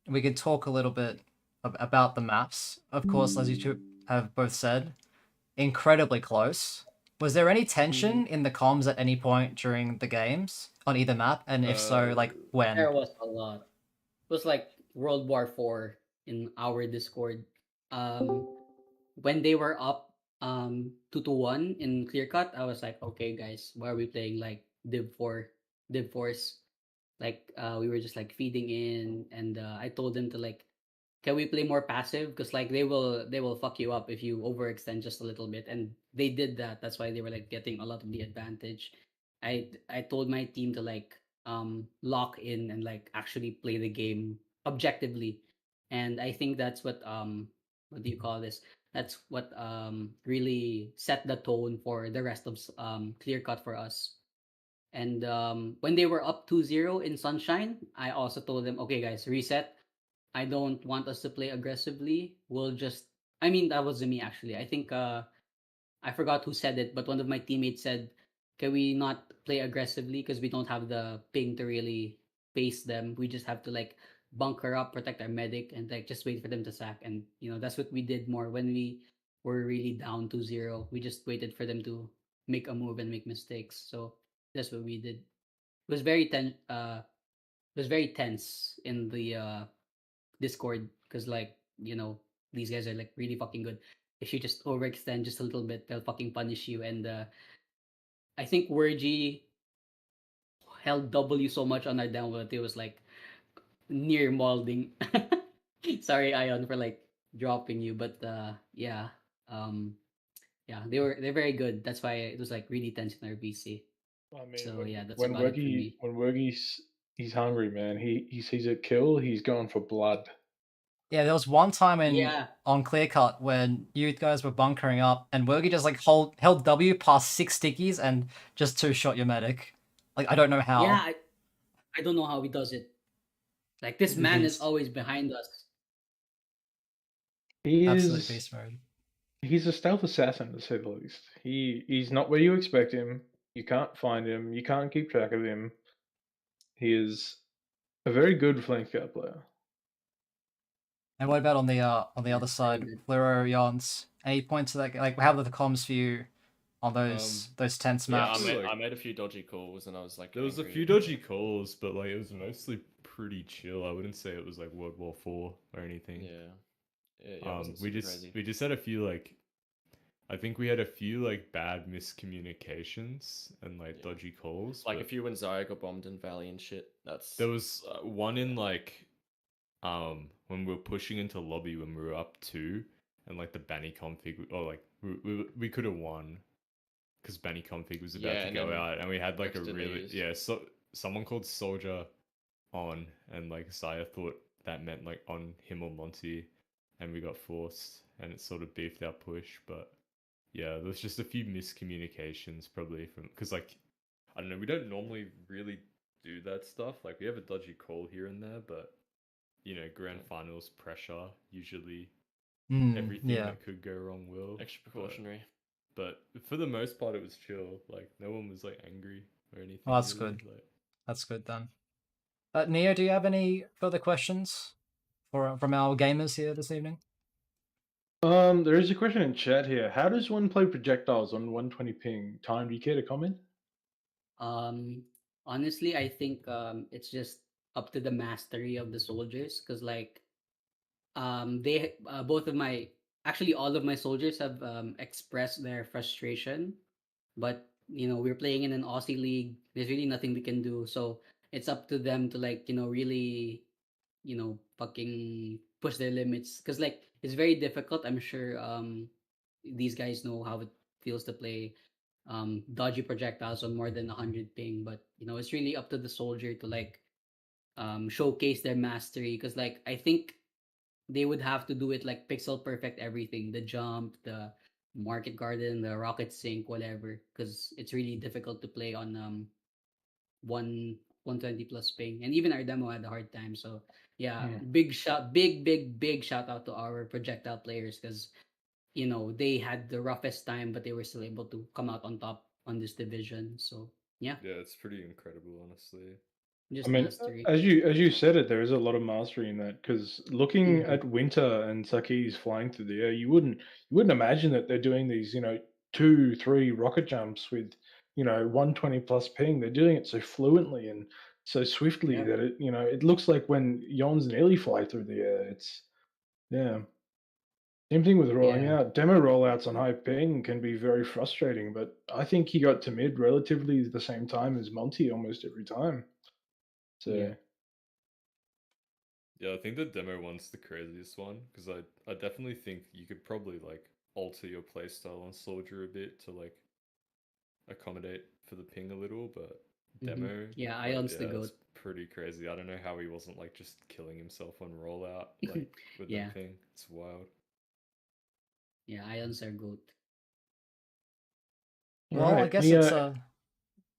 we could talk a little bit about the maps. Of course, as you two have both said, incredibly close. Was there any tension in the comms at any point during the games on either map? And if so, like when? There was a lot. It was like World War IV in our Discord. When they were up 2-1 in clear cut, I was like, okay guys, why are we playing like Div 4, Div Force? Like we were just like feeding in, and I told them to like, can we play more passive? Because like they will fuck you up if you overextend just a little bit, and they did that. That's why they were like getting a lot of the advantage. I told my team to like lock in and like actually play the game objectively, and I think that's what do you call this? That's what really set the tone for the rest of clear cut for us. And when they were up 2-0 in Sunshine, I also told them, okay, guys, reset. I don't want us to play aggressively. We'll just. I mean, that wasn't me actually. I think I forgot who said it, but one of my teammates said, "Can we not play aggressively because we don't have the ping to really face them? We just have to like bunker up, protect our medic, and like just wait for them to sack." And that's what we did more when we were really down 2-0. We just waited for them to make a move and make mistakes. So that's what we did. It was very it was very tense in the Discord because like these guys are like really fucking good. If you just overextend just a little bit, they'll fucking punish you. And I think Wergy held W so much on our download, it was like near molding. Sorry, Ion, for like dropping you, but yeah, yeah, they're very good. That's why it was like really tense in our VC. I mean, So yeah, that's when about it for Wergy, me. when Wergy's he's hungry, man. He sees a kill, he's going for blood. Yeah, there was one time Yeah. on Clear Cut when you guys were bunkering up and Wergy just like held W past 6 stickies and just two-shot your medic. Like I don't know how. Yeah, I don't know how he does it. Like this man is Beast. always behind us. He Absolute is beast mode. he's a stealth assassin to say the least. He's not where you expect him. You can't find him. You can't keep track of him. He is a very good flank scout player. And what about on the other side, good. Fluro, Yons? Any points of that? Like, how are the comms for you on those tense Yeah, maps? I made a few dodgy calls, and I was like, there was a angry. few dodgy calls, but like it was mostly pretty chill. I wouldn't say it was like World War IV or anything. Yeah, it wasn't we super just crazy. we just had a few like, I think we had a few like bad miscommunications and like Yeah. dodgy calls. Like a but few when Zaya got bombed in Valley and shit. That's there was one in like, when we were pushing into lobby when we were up 2, and like the Banny config, or like we could have won because Banny config was about Yeah, to and go then out, and we had like a Dexter really Lees. so someone called Soldier on, and like Saya thought that meant like on him or Monty, and we got forced, and it sort of beefed our push. But yeah, there's just a few miscommunications probably from, because like I don't know, we don't normally really do that stuff. Like we have a dodgy call here and there, but grand finals pressure usually everything Yeah. that could go wrong will. extra precautionary. But for the most part, it was chill. Like no one was like angry or anything. Well, that's really. good. Like, That's good then. Neo, do you have any further questions from our gamers here this evening? There is a question in chat here. How does one play projectiles on 120 ping? Time, do you care to comment? Honestly, I think it's just up to the mastery of the soldiers, because like they both of my actually all of my soldiers have expressed their frustration, but we're playing in an Aussie league. There's really nothing we can do, so it's up to them to like really fucking push their limits. Because like it's very difficult. I'm sure these guys know how it feels to play dodgy projectiles on more than 100 ping. But it's really up to the soldier to like showcase their mastery. Because like I think they would have to do it like pixel perfect everything, the jump, the market garden, the rocket sink, whatever, because it's really difficult to play on one 120 plus ping, and even our demo had a hard time. So yeah, big shout out to our projectile players, because they had the roughest time, but they were still able to come out on top on this division. So yeah, Yeah, it's pretty incredible, honestly. I just mean, mastery. as you said it, there is a lot of mastery in that. Because looking Mhm. at Winter and Saki's flying through the air, you wouldn't imagine that they're doing these, 2, 3 rocket jumps with, 120 plus ping. They're doing it so fluently and so swiftly Yeah, that it looks like when Yons nearly fly through the air. It's yeah. Same thing with rolling yeah, out. Demo rollouts on high ping can be very frustrating, but I think he got to mid relatively the same time as Monty almost every time. yeah. So. Yeah, I think the demo one's the craziest one because I definitely think you could probably like alter your playstyle on Soldier a bit to like accommodate for the ping a little, but demo, Yeah, like, Ion's the yeah, it's goat. pretty crazy. I don't know how he wasn't like just killing himself on rollout, like with Yeah, that ping. It's wild. yeah, Ion's our goat. All Well, I right. guess Any it's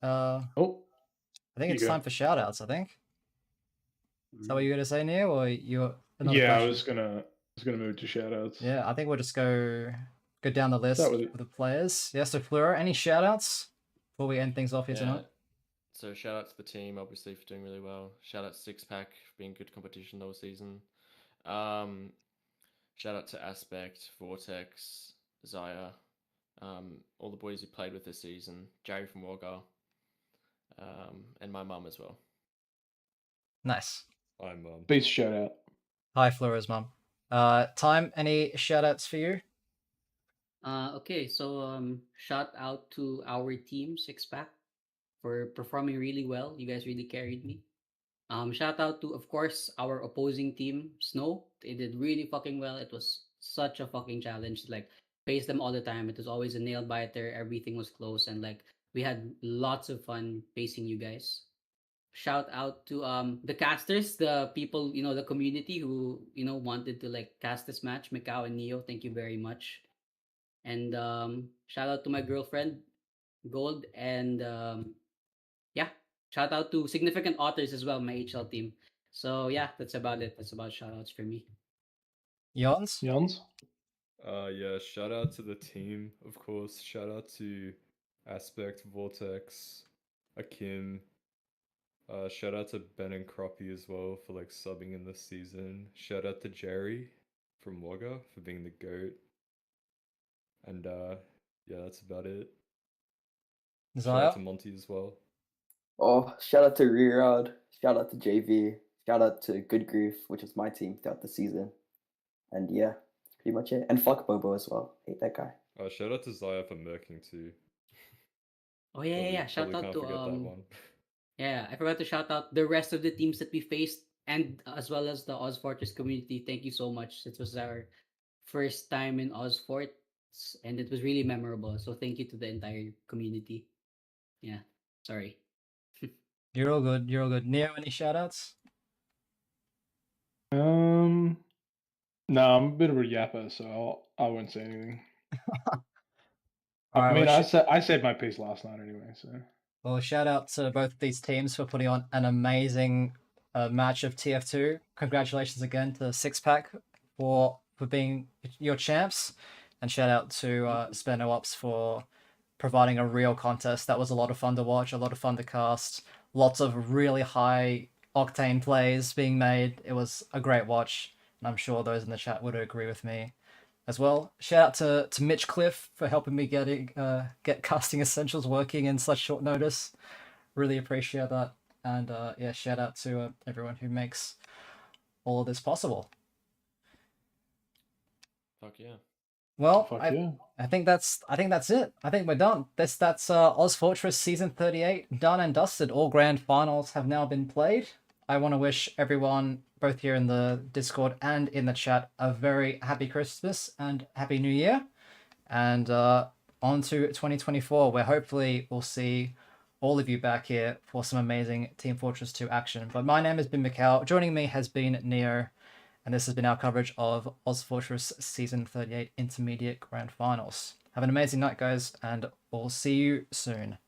uh, oh, I think you it's go. time for shoutouts. I think. Is that what Mm. you're gonna say, Neo, or you another Yeah, I question? was gonna move to shoutouts. Yeah, I think we'll just go down the Start list with it. for the players. Yeah, so Fleur, any shoutouts before we end things off here Yeah. tonight? So shout out to the team, obviously, for doing really well. Shout out to Six Pack for being good competition the whole season. Um, Shout out to Aspect, Vortex, Zaya, all the boys who played with this season, Jerry from Wargar, and my mum as well. Nice. I'm Beast shoutout. Hi, Fleur's mum. Time, any shoutouts for you? Okay, so shout out to our team, Six Pack, for performing really well. You guys really carried me. Shout out to, of course, our opposing team, SNO. They did really fucking well. It was such a fucking challenge. Like, face them all the time. It was always a nail biter. Everything was close, and like we had lots of fun facing you guys. Shout out to the casters, the people, the community who wanted to like cast this match, Mikcow and Neo. Thank you very much. And shout out to my girlfriend, Gold, and yeah, shout out to significant authors as well, my HL team. So yeah, that's about it. That's about shout outs for me. Yons? Yons? Yeah, shout out to the team, of course. Shout out to Aspect, Vortex, Akim. Shout out to Ben and Croppy as well for like subbing in this season. Shout out to Jerry from Wagga for being the GOAT. And yeah, that's about it. Shout out Zaya? to Monty as well. Oh, shout out to Rerod, shout out to JV, shout out to Good Grief, which is my team throughout the season. And yeah, that's pretty much it. And fuck Bobo as well. Hate that guy. Shout out to Zaya for murking too. Oh yeah, yeah, yeah. Shout Probably out can't to forget that one. yeah, I forgot to shout out the rest of the teams that we faced, and as well as the Ozfortress community. Thank you so much. It was our first time in Ozfort, and it was really memorable. So thank you to the entire community. Yeah, sorry. You're all good. You're all good. Neo, any shoutouts? No, I'm a bit of a yapper, so I won't say anything. All I right, mean, well, I said my piece last night anyway. So well, shout out to both these teams for putting on an amazing match of TF2. Congratulations again to Six Pack for being your champs, and shout out to SNO Opps for providing a real contest. That was a lot of fun to watch, a lot of fun to cast, lots of really high octane plays being made. It was a great watch, and I'm sure those in the chat would agree with me as well. Shout out to Mitch Cliff for helping me get casting essentials working in such short notice. Really appreciate that. And yeah, shout out to everyone who makes all of this possible. Fuck yeah. Well, fuck I yeah. I think that's it. I think we're done. That's Ozfortress season 38 done and dusted. All grand finals have now been played. I want to wish everyone, both here in the Discord and in the chat, a very happy Christmas and happy New Year. And on to 2024, where hopefully we'll see all of you back here for some amazing Team Fortress 2 action. But my name has been Mikcow. Joining me has been Neo. And this has been our coverage of Ozfortress Season 38 Intermediate Grand Finals. Have an amazing night, guys, and we'll see you soon.